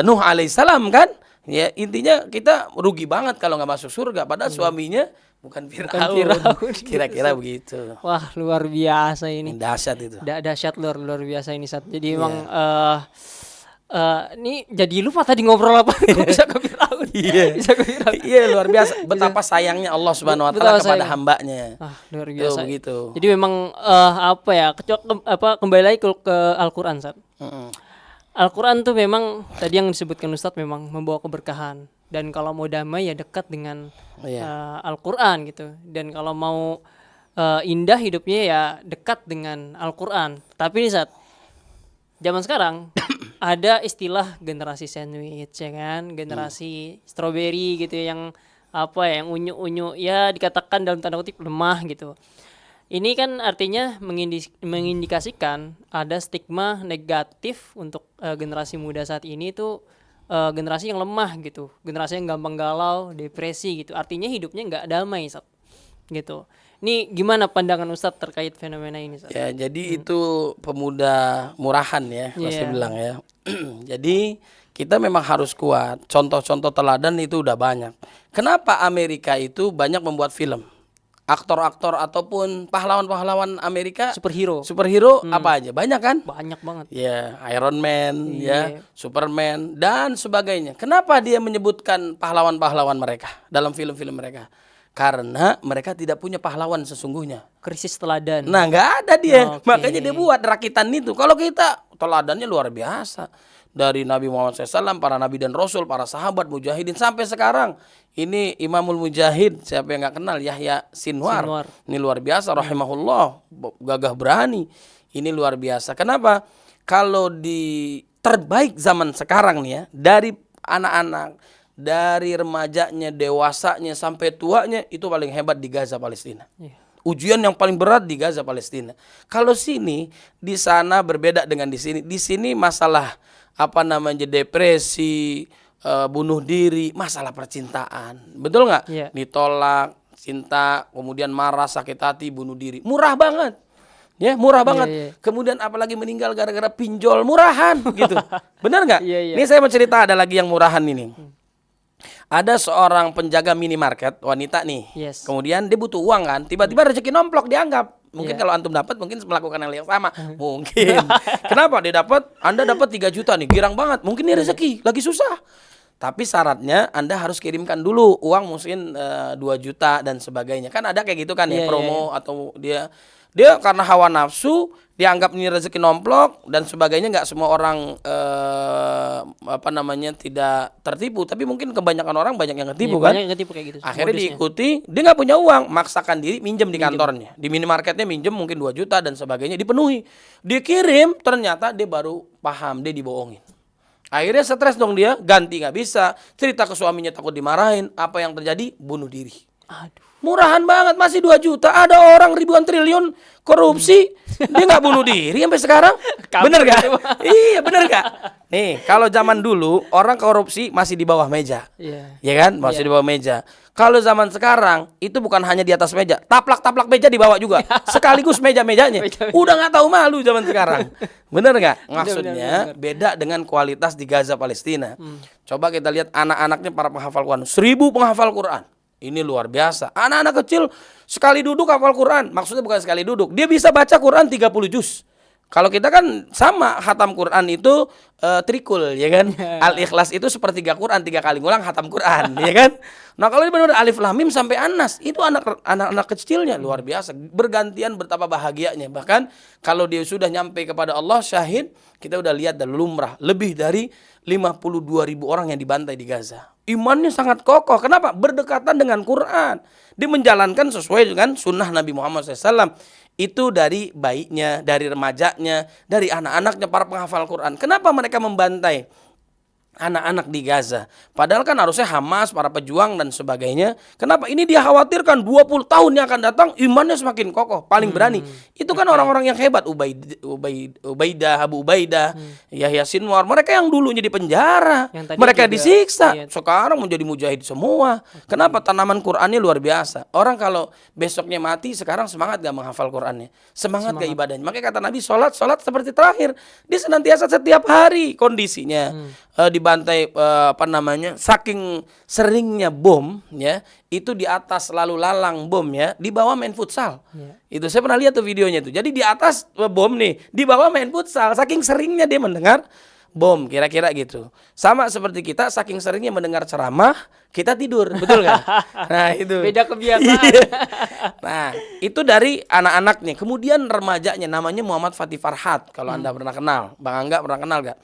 Nuh alaihissalam kan? Ya, intinya kita rugi banget kalau nggak masuk surga. Padahal suaminya bukan Firaun. Kira-kira begitu. Wah, luar biasa ini. Dahsyat itu. Dahsyat luar biasa ini Sat. Jadi emang ini jadi lupa tadi ngobrol apa. Kok bisa ke Firaun? Iya. Bisa ke Firaun. Iya, luar biasa. Betapa sayangnya Allah Subhanahu wa taala kepada hambanya. Luar biasa. Begitu. Jadi memang apa ya? Kembali lagi ke Al-Qur'an, Sat. Al-Quran tuh memang tadi yang disebutkan Ustadz memang membawa keberkahan, dan kalau mau damai ya dekat dengan Al-Quran gitu, dan kalau mau indah hidupnya ya dekat dengan Al-Quran. Tapi nih Ustadz, zaman sekarang ada istilah generasi sandwich ya kan, generasi strawberry gitu yang apa ya, yang unyu-unyu ya, dikatakan dalam tanda kutip lemah gitu. Ini kan artinya mengindikasikan ada stigma negatif untuk generasi muda saat ini tuh, generasi yang lemah gitu, generasi yang gampang galau, depresi gitu. Artinya hidupnya nggak damai Ustaz, gitu. Ini gimana pandangan Ustadz terkait fenomena ini Ustaz? Ya, jadi itu pemuda murahan ya, saya bilang ya. Jadi kita memang harus kuat. Contoh-contoh teladan itu udah banyak. Kenapa Amerika itu banyak membuat film? Aktor-aktor ataupun pahlawan-pahlawan Amerika, superhero apa aja banyak kan? Banyak banget. Ya, Iron Man, ya, Superman dan sebagainya. Kenapa dia menyebutkan pahlawan-pahlawan mereka dalam film-film mereka? Karena mereka tidak punya pahlawan sesungguhnya. Krisis teladan. Nah, nggak ada dia. Makanya dia buat rakitan itu. Kalau kita teladannya luar biasa. Dari Nabi Muhammad SAW, para nabi dan rasul, para sahabat, mujahidin sampai sekarang. Ini Imamul Mujahid, siapa yang nggak kenal, Yahya Sinwar. Ini luar biasa, rahimahullah, gagah berani. Ini luar biasa. Kenapa? Kalau di terbaik zaman sekarang nih ya, dari anak-anak, dari remajanya, dewasanya sampai tuanya, itu paling hebat di Gaza, Palestina. Ujian yang paling berat di Gaza, Palestina. Kalau sini, di sana berbeda dengan di sini. Di sini masalah depresi, bunuh diri, masalah percintaan, betul nggak? Ditolak, cinta, kemudian marah, sakit hati, bunuh diri, murah banget, ya murah banget. Kemudian apalagi meninggal gara-gara pinjol, murahan, gitu, benar nggak? Ini saya mau cerita, ada lagi yang murahan ini. Ada seorang penjaga minimarket wanita nih, kemudian dia butuh uang kan, tiba-tiba rezeki nomplok dianggap. Mungkin kalau antum dapat mungkin melakukan hal yang sama. Mungkin. Kenapa dia dapat? Anda dapat 3 juta nih, girang banget. Mungkin ini rezeki, lagi susah. Tapi syaratnya Anda harus kirimkan dulu uang mungkin 2 juta dan sebagainya. Kan ada kayak gitu kan ya, promo atau dia karena hawa nafsu dianggap ini rezeki nomplok dan sebagainya. Nggak semua orang tidak tertipu, tapi mungkin kebanyakan orang banyak yang ketipu kan. Banyak yang ketipu kayak gitu. Akhirnya diikuti, dia nggak punya uang, maksakan diri minjem di kantornya, di minimarketnya minjem mungkin 2 juta dan sebagainya, dipenuhi, dikirim, ternyata dia baru paham dia dibohongin. Akhirnya stres dong dia, ganti nggak bisa, cerita ke suaminya takut dimarahin, apa yang terjadi? Bunuh diri. Aduh. Murahan banget, masih 2 juta. Ada orang ribuan triliun korupsi, dia nggak bunuh diri sampai sekarang. Bener gak? Iya, bener gak? Nih, kalau zaman dulu orang korupsi masih di bawah meja. Iya. Ya kan? Masih di bawah meja. Kalau zaman sekarang itu bukan hanya di atas meja, taplak-taplak meja dibawa juga. Sekaligus meja-mejanya. Udah nggak tahu malu zaman sekarang. Bener nggak? Maksudnya beda dengan kualitas di Gaza Palestina. Coba kita lihat anak-anaknya para penghafal Quran. 1000 penghafal Quran. Ini luar biasa. Anak-anak kecil sekali duduk hafal Quran. Maksudnya bukan sekali duduk. Dia bisa baca Quran 30 juz. Kalau kita kan sama khatam Quran itu trikul, ya kan? Al-Ikhlas itu sepertiga Quran, 3 kali ngulang khatam Quran, ya kan? Nah kalau ini benar Alif Lam Mim sampai An-Nas, itu anak-anak kecilnya luar biasa, bergantian betapa bahagianya. Bahkan kalau dia sudah nyampe kepada Allah syahid, kita udah lihat dan lumrah lebih dari 52.000 orang yang dibantai di Gaza. Imannya sangat kokoh. Kenapa? Berdekatan dengan Quran. Dia menjalankan sesuai dengan sunnah Nabi Muhammad SAW. Itu dari bayinya, dari remajanya, dari anak-anaknya para penghafal Quran. Kenapa mereka membantai anak-anak di Gaza? Padahal kan harusnya Hamas, para pejuang dan sebagainya. Kenapa? Ini dia khawatirkan 20 tahun yang akan datang imannya semakin kokoh, paling berani. Itu kan orang-orang yang hebat, Ubaidah, Abu Ubaidah, Yahya Sinwar. Mereka yang dulunya di penjara, mereka juga disiksa. Iya. Sekarang menjadi mujahid semua. Kenapa? Tanaman Qurannya luar biasa. Orang kalau besoknya mati, sekarang semangat gak menghafal Qurannya? Semangat gak ibadahnya? Makanya kata Nabi, sholat seperti terakhir. Dia senantiasa setiap hari kondisinya. Dibantai saking seringnya bom ya, itu di atas lalu lalang bom ya, di bawah main futsal. Itu saya pernah lihat tuh videonya tuh. Jadi di atas bom nih, di bawah main futsal, saking seringnya dia mendengar bom, kira-kira gitu. Sama seperti kita saking seringnya mendengar ceramah, kita tidur, betul nggak? Nah itu beda kebiasaan. Nah itu dari anak-anaknya. Kemudian remajanya namanya Muhammad Fatih Farhat. Kalau Anda pernah kenal, Bang Angga pernah kenal gak?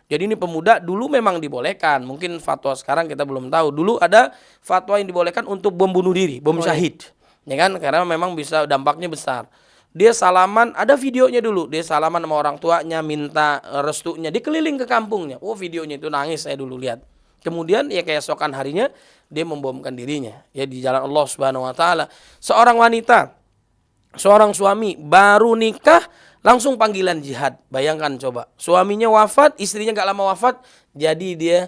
Jadi ini pemuda dulu memang dibolehkan. Mungkin fatwa sekarang kita belum tahu. Dulu ada fatwa yang dibolehkan untuk bom bunuh diri, bom syahid. Ya kan? Karena memang bisa dampaknya besar. Dia salaman, ada videonya dulu. Dia salaman sama orang tuanya, minta restunya. Dia keliling ke kampungnya. Oh videonya itu nangis saya dulu lihat. Kemudian ya keesokan harinya dia membomkan dirinya. Ya di jalan Allah Subhanahu Wa Taala. Seorang wanita, seorang suami baru nikah, langsung panggilan jihad. Bayangkan coba. Suaminya wafat, istrinya gak lama wafat, jadi dia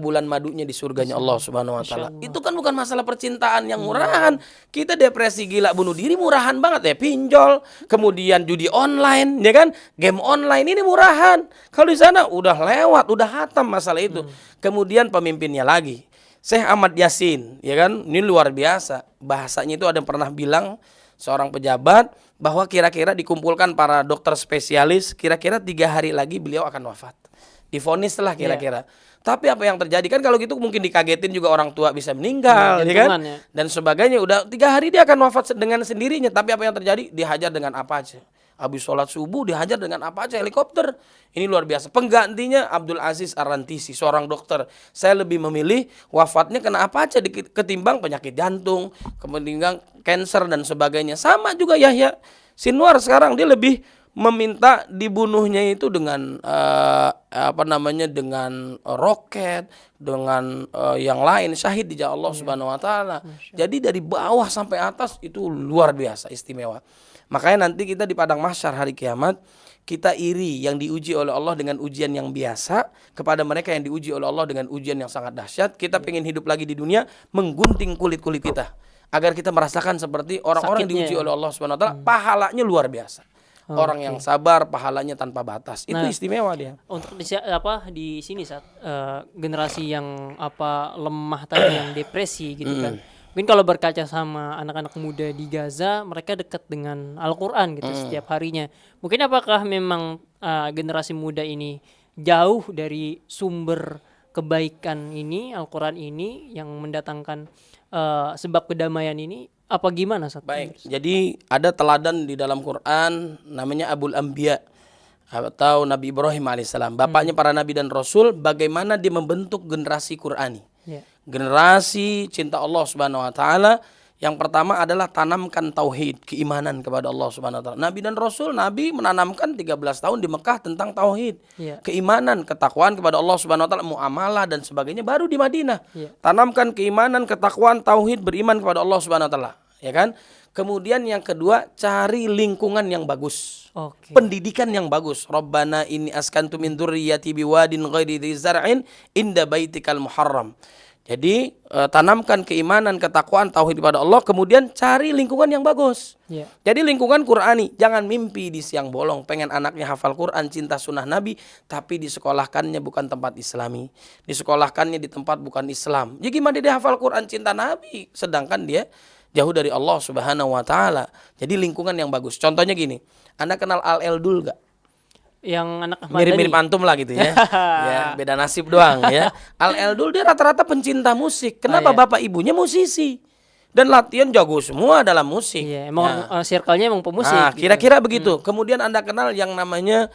bulan madunya di surganya Allah Subhanahu Wa Taala. Itu kan bukan masalah percintaan yang murahan. Kita depresi gila bunuh diri murahan banget ya. Pinjol, kemudian judi online, ya kan? Game online ini murahan. Kalau di sana udah lewat, udah hatam masalah itu. Kemudian pemimpinnya lagi, Syekh Ahmad Yasin, ya kan? Ini luar biasa. Bahasanya itu ada yang pernah bilang seorang pejabat bahwa kira-kira dikumpulkan para dokter spesialis, kira-kira 3 hari lagi beliau akan wafat. Divonis lah kira-kira. Tapi apa yang terjadi kan kalau gitu mungkin dikagetin juga orang tua bisa meninggal, ya kan? Dan sebagainya. Udah 3 hari dia akan wafat dengan sendirinya. Tapi apa yang terjadi? Dihajar dengan apa aja. Habis sholat subuh dihajar dengan apa aja, helikopter. Ini luar biasa. Penggantinya Abdul Aziz Ar-Rantisi, seorang dokter. Saya lebih memilih wafatnya kena apa aja ketimbang penyakit jantung, kemudian cancer dan sebagainya. Sama juga Yahya Sinwar sekarang dia lebih meminta dibunuhnya itu dengan dengan roket, dengan yang lain, syahid di jalan Allah Subhanahu Wa Taala. Jadi dari bawah sampai atas itu luar biasa istimewa. Makanya nanti kita di padang mahsyar hari kiamat, kita iri yang diuji oleh Allah dengan ujian yang biasa kepada mereka yang diuji oleh Allah dengan ujian yang sangat dahsyat. Kita pengen hidup lagi di dunia, menggunting kulit-kulit kita agar kita merasakan seperti orang-orang diuji oleh Allah Subhanahu Wa Taala, pahalanya luar biasa. Orang yang sabar pahalanya tanpa batas. Itu istimewa dia. Untuk di sini saat generasi yang lemah tadi, yang depresi gitu kan. Mungkin kalau berkaca sama anak-anak muda di Gaza, mereka dekat dengan Al-Quran gitu setiap harinya. Mungkin apakah memang generasi muda ini jauh dari sumber kebaikan ini, Al-Quran ini yang mendatangkan sebab kedamaian ini? Apa gimana? Baik, jadi ada teladan di dalam Quran namanya Abul Anbiya atau Nabi Ibrahim alaihissalam, bapaknya para nabi dan rasul, bagaimana dia membentuk generasi Qurani. Generasi cinta Allah Subhanahu Wa Taala Yang pertama adalah tanamkan tauhid, keimanan kepada Allah Subhanahu wa taala. Nabi dan Rasul, Nabi menanamkan 13 tahun di Mekah tentang tauhid. Iya. Keimanan, ketakwaan kepada Allah Subhanahu wa taala, muamalah dan sebagainya baru di Madinah. Iya. Tanamkan keimanan, ketakwaan, tauhid, beriman kepada Allah Subhanahu wa taala, ya kan? Kemudian yang kedua, cari lingkungan yang bagus. Oke. Pendidikan yang bagus. Rabbana inni askantu min dzurriyyati biwadin ghairi dzi zar'in inda baitikal muharram. Jadi tanamkan keimanan, ketakwaan, tauhid kepada Allah, kemudian cari lingkungan yang bagus. Iya. Jadi lingkungan Qur'ani, jangan mimpi di siang bolong pengen anaknya hafal Quran, cinta sunnah Nabi, tapi disekolahkannya bukan tempat Islami, disekolahkannya di tempat bukan Islam. Jadi gimana dia hafal Quran, cinta Nabi, sedangkan dia jauh dari Allah Subhanahu wa taala. Jadi lingkungan yang bagus. Contohnya gini, Anda kenal Al Eldul gak? Yang anak Ahmad Mirip-mirip Dhani. antum lah gitu ya. Ya, beda nasib doang ya. Al Eldul dia rata-rata pencinta musik. Kenapa? Iya. Bapak ibunya musisi. Dan latihan jago semua dalam musik. Iya, emang Nah, circle-nya emang pemusik. nah, gitu. kira-kira begitu. Kemudian Anda kenal yang namanya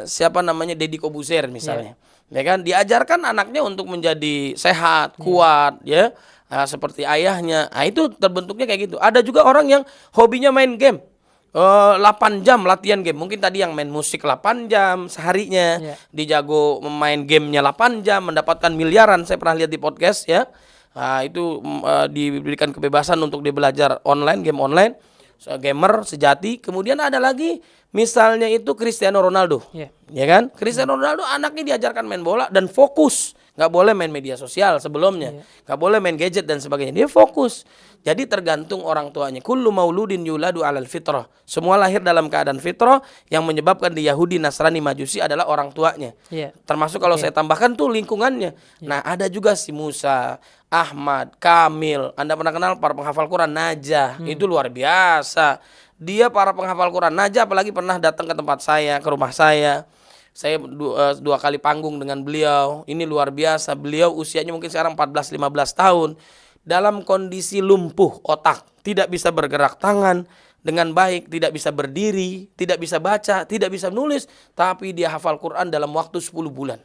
siapa namanya, Deddy Kobuzer misalnya. Ya kan, diajarkan anaknya untuk menjadi sehat, kuat ya. Seperti ayahnya. Nah, itu terbentuknya kayak gitu. Ada juga orang yang hobinya main game. 8 jam latihan game. Mungkin tadi yang main musik 8 jam seharinya. Iya. Dijago memain gamenya 8 jam, mendapatkan miliaran. Saya pernah lihat di podcast ya. Nah, itu diberikan kebebasan untuk dia belajar online, game online. Gamer sejati. Kemudian ada lagi misalnya itu Cristiano Ronaldo. Iya. Ya kan? Cristiano Ronaldo anaknya diajarkan main bola dan fokus. Nggak boleh main media sosial sebelumnya. Nggak boleh main gadget dan sebagainya. Dia fokus. Jadi tergantung orang tuanya. Kullu mauludin yuladu alal fitrah. Semua lahir dalam keadaan fitrah. Yang menyebabkan di Yahudi, Nasrani, Majusi adalah orang tuanya. Iya. Termasuk kalau saya tambahkan tuh lingkungannya. Nah, ada juga si Musa, Ahmad, Kamil. Anda pernah kenal para penghafal Quran? Najah. Itu luar biasa. Dia para penghafal Quran. Najah apalagi pernah datang ke tempat saya, ke rumah saya. Saya dua kali panggung dengan beliau. Ini luar biasa. Beliau usianya mungkin sekarang 14-15 tahun. Dalam kondisi lumpuh otak. Tidak bisa bergerak tangan dengan baik. Tidak bisa berdiri. Tidak bisa baca. Tidak bisa nulis. Tapi dia hafal Quran dalam waktu 10 bulan.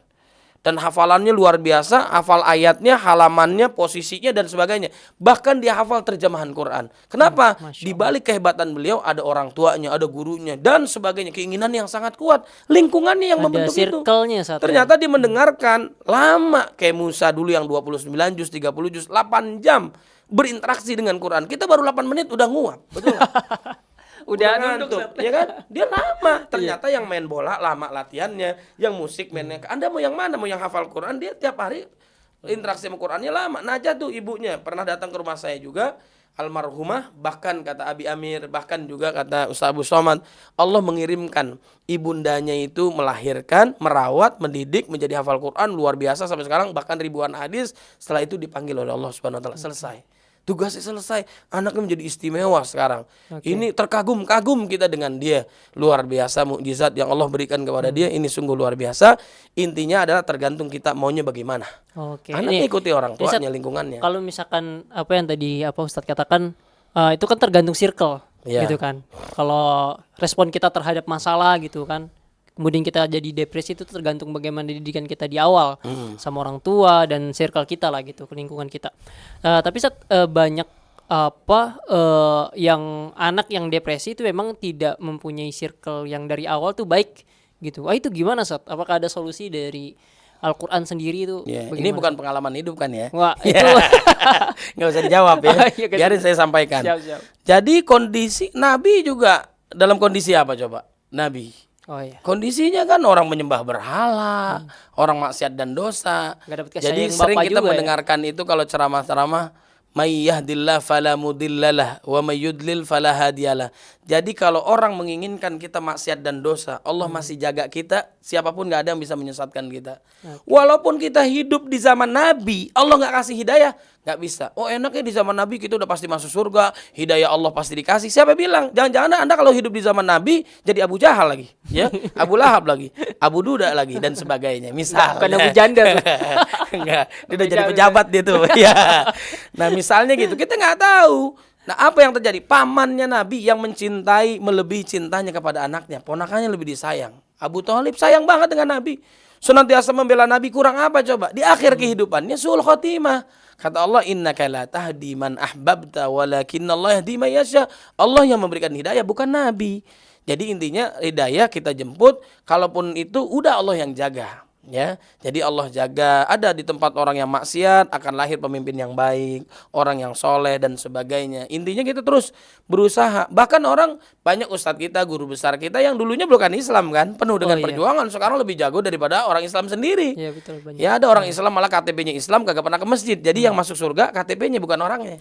Dan hafalannya luar biasa, hafal ayatnya, halamannya, posisinya dan sebagainya. Bahkan dia hafal terjemahan Quran. Kenapa? Di balik kehebatan beliau ada orang tuanya, ada gurunya dan sebagainya. Keinginan yang sangat kuat, lingkungannya yang Ada membentuk itu. circle-nya satu. Ternyata dia mendengarkan lama, kayak Musa dulu yang 29 juz, 30 juz, 8 jam berinteraksi dengan Quran. Kita baru 8 menit udah nguap, betul nggak? Udah ngantuk, nunduk, ya kan? Dia lama. Ternyata yang main bola lama latihannya, yang musik mainnya. Anda mau yang mana? Mau yang hafal Quran? Dia tiap hari interaksi sama Qurannya lama. Najah tuh ibunya pernah datang ke rumah saya juga, almarhumah. Bahkan kata Abi Amir, bahkan juga kata Ustaz Abu Somad, Allah mengirimkan ibundanya itu melahirkan, merawat, mendidik, menjadi hafal Quran luar biasa sampai sekarang, bahkan ribuan hadis. Setelah itu dipanggil oleh Allah Subhanahu wa taala, selesai. Tugasnya selesai, anaknya menjadi istimewa sekarang. Ini terkagum-kagum kita dengan dia. Luar biasa mukjizat yang Allah berikan kepada dia. Ini sungguh luar biasa. Intinya adalah tergantung kita maunya bagaimana. Oke. Anak ikuti orang Jadi, tuanya, lingkungannya. Kalau misalkan apa yang tadi Ustadz katakan, itu kan tergantung circle, Iya. gitu kan. Kalau respon kita terhadap masalah gitu kan, kemudian kita jadi depresi, itu tergantung bagaimana didikan kita di awal sama orang tua dan circle kita lah gitu, lingkungan kita. Tapi banyak yang anak yang depresi itu memang tidak mempunyai circle yang dari awal tuh baik gitu. Itu gimana Sat? Apakah ada solusi dari Al-Quran sendiri itu? Ya, ini bagaimana? bukan pengalaman hidup kan ya? Wah, Ya. itu Nggak usah dijawab ya. Iya, kan. Biarin saya sampaikan. Siap. Jadi kondisi Nabi juga dalam kondisi apa coba? Nabi. Oh iya. Kondisinya kan orang menyembah berhala, orang maksiat dan dosa. Nggak dapat kasih Jadi sayang sering Bapak kita juga ya? mendengarkan itu kalau ceramah-ceramah, may yahdillah fala mudhillalah wa may yudlil fala hadiyalah. Jadi kalau orang menginginkan kita maksiat dan dosa, Allah masih jaga kita, siapapun nggak ada yang bisa menyesatkan kita. Walaupun kita hidup di zaman Nabi, Allah nggak kasih hidayah, nggak bisa. Oh enaknya di zaman Nabi kita udah pasti masuk surga, hidayah Allah pasti dikasih. Siapa bilang? Jangan-jangan Anda kalau hidup di zaman Nabi jadi Abu Jahal lagi, ya, Abu Lahab lagi, Abu Duda lagi dan sebagainya. Misal. Bukan Abu Janda tuh. Enggak, dia udah jadi pejabat dia tuh. Ya. Nah misalnya gitu, kita nggak tahu. Nah apa yang terjadi? Pamannya Nabi yang mencintai melebihi cintanya kepada anaknya, ponakannya lebih disayang. Abu Thalib sayang banget dengan Nabi, senantiasa membela Nabi. Kurang apa coba? Di akhir kehidupannya suul khotimah, Kata Allah, innaka la tahdi man ahbabta walakinnallaha yahdi man yasha. Allah yang memberikan hidayah, bukan nabi. Jadi intinya hidayah kita jemput, kalaupun itu udah Allah yang jaga. Ya, jadi Allah jaga. Ada di tempat orang yang maksiat akan lahir pemimpin yang baik, orang yang soleh dan sebagainya. Intinya kita terus berusaha. Bahkan orang banyak ustadz kita, guru besar kita yang dulunya bukan Islam kan, penuh dengan perjuangan. Sekarang lebih jago daripada orang Islam sendiri. Iya betul, banyak. Ya ada orang Islam malah KTP-nya Islam, kagak pernah ke masjid. Jadi yang masuk surga KTP-nya bukan orangnya.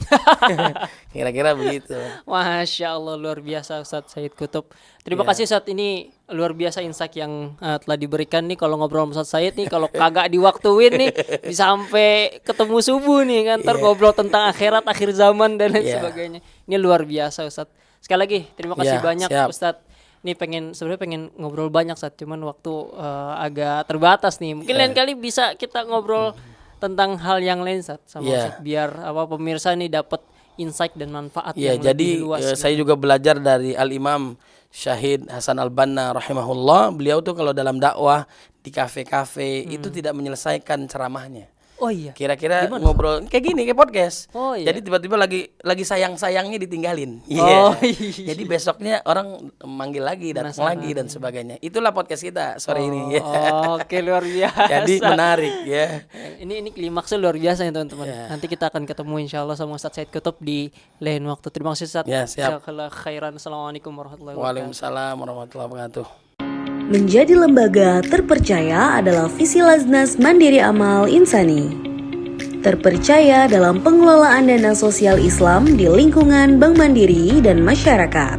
Kira-kira begitu. Masya Allah, luar biasa Ustadz Said Kutub. Terima kasih Ustadz, ini luar biasa insight yang telah diberikan nih. Kalau ngobrol sama Ustadz Said nih, kalau kagak diwaktuin nih bisa sampai ketemu subuh nih kan, ntar ngobrol tentang akhirat, akhir zaman dan lain sebagainya. Ini luar biasa Ustadz. Sekali lagi terima kasih banyak Ustadz. Ini sebenarnya pengen ngobrol banyak Ustadz, cuman waktu agak terbatas nih. Mungkin lain kali bisa kita ngobrol tentang hal yang lain Ustadz sama Ustadz, biar pemirsa nih dapat insight dan manfaat yang lebih luas. Jadi saya juga belajar dari Al-Imam Syahid Hasan Al-Banna rahimahullah. Beliau tuh kalau dalam dakwah di kafe-kafe itu tidak menyelesaikan ceramahnya. Oh iya. Kira-kira ngobrol kayak gini, kayak podcast. Oh iya. Jadi tiba-tiba lagi sayang-sayangnya ditinggalin. Oh iya. Jadi besoknya orang manggil lagi, datang lagi dan sebagainya. Itulah podcast kita sore ini. Oke, luar biasa. Jadi menarik ya. Ini klimaksnya luar biasa ya teman-teman. Nanti kita akan ketemu insyaallah sama Ustadz Said Kutub di lain waktu. Terima kasih Ustadz. Ya, siap. Jazakallah khairan. Assalamualaikum warahmatullahi wabarakatuh. Waalaikumsalam warahmatullahi wabarakatuh. Menjadi lembaga terpercaya adalah visi Laznas Mandiri Amal Insani. Terpercaya dalam pengelolaan dana sosial Islam di lingkungan Bank Mandiri dan masyarakat.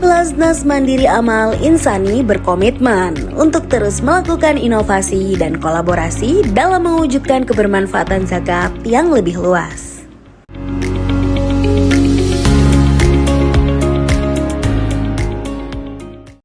Laznas Mandiri Amal Insani berkomitmen untuk terus melakukan inovasi dan kolaborasi dalam mewujudkan kebermanfaatan zakat yang lebih luas.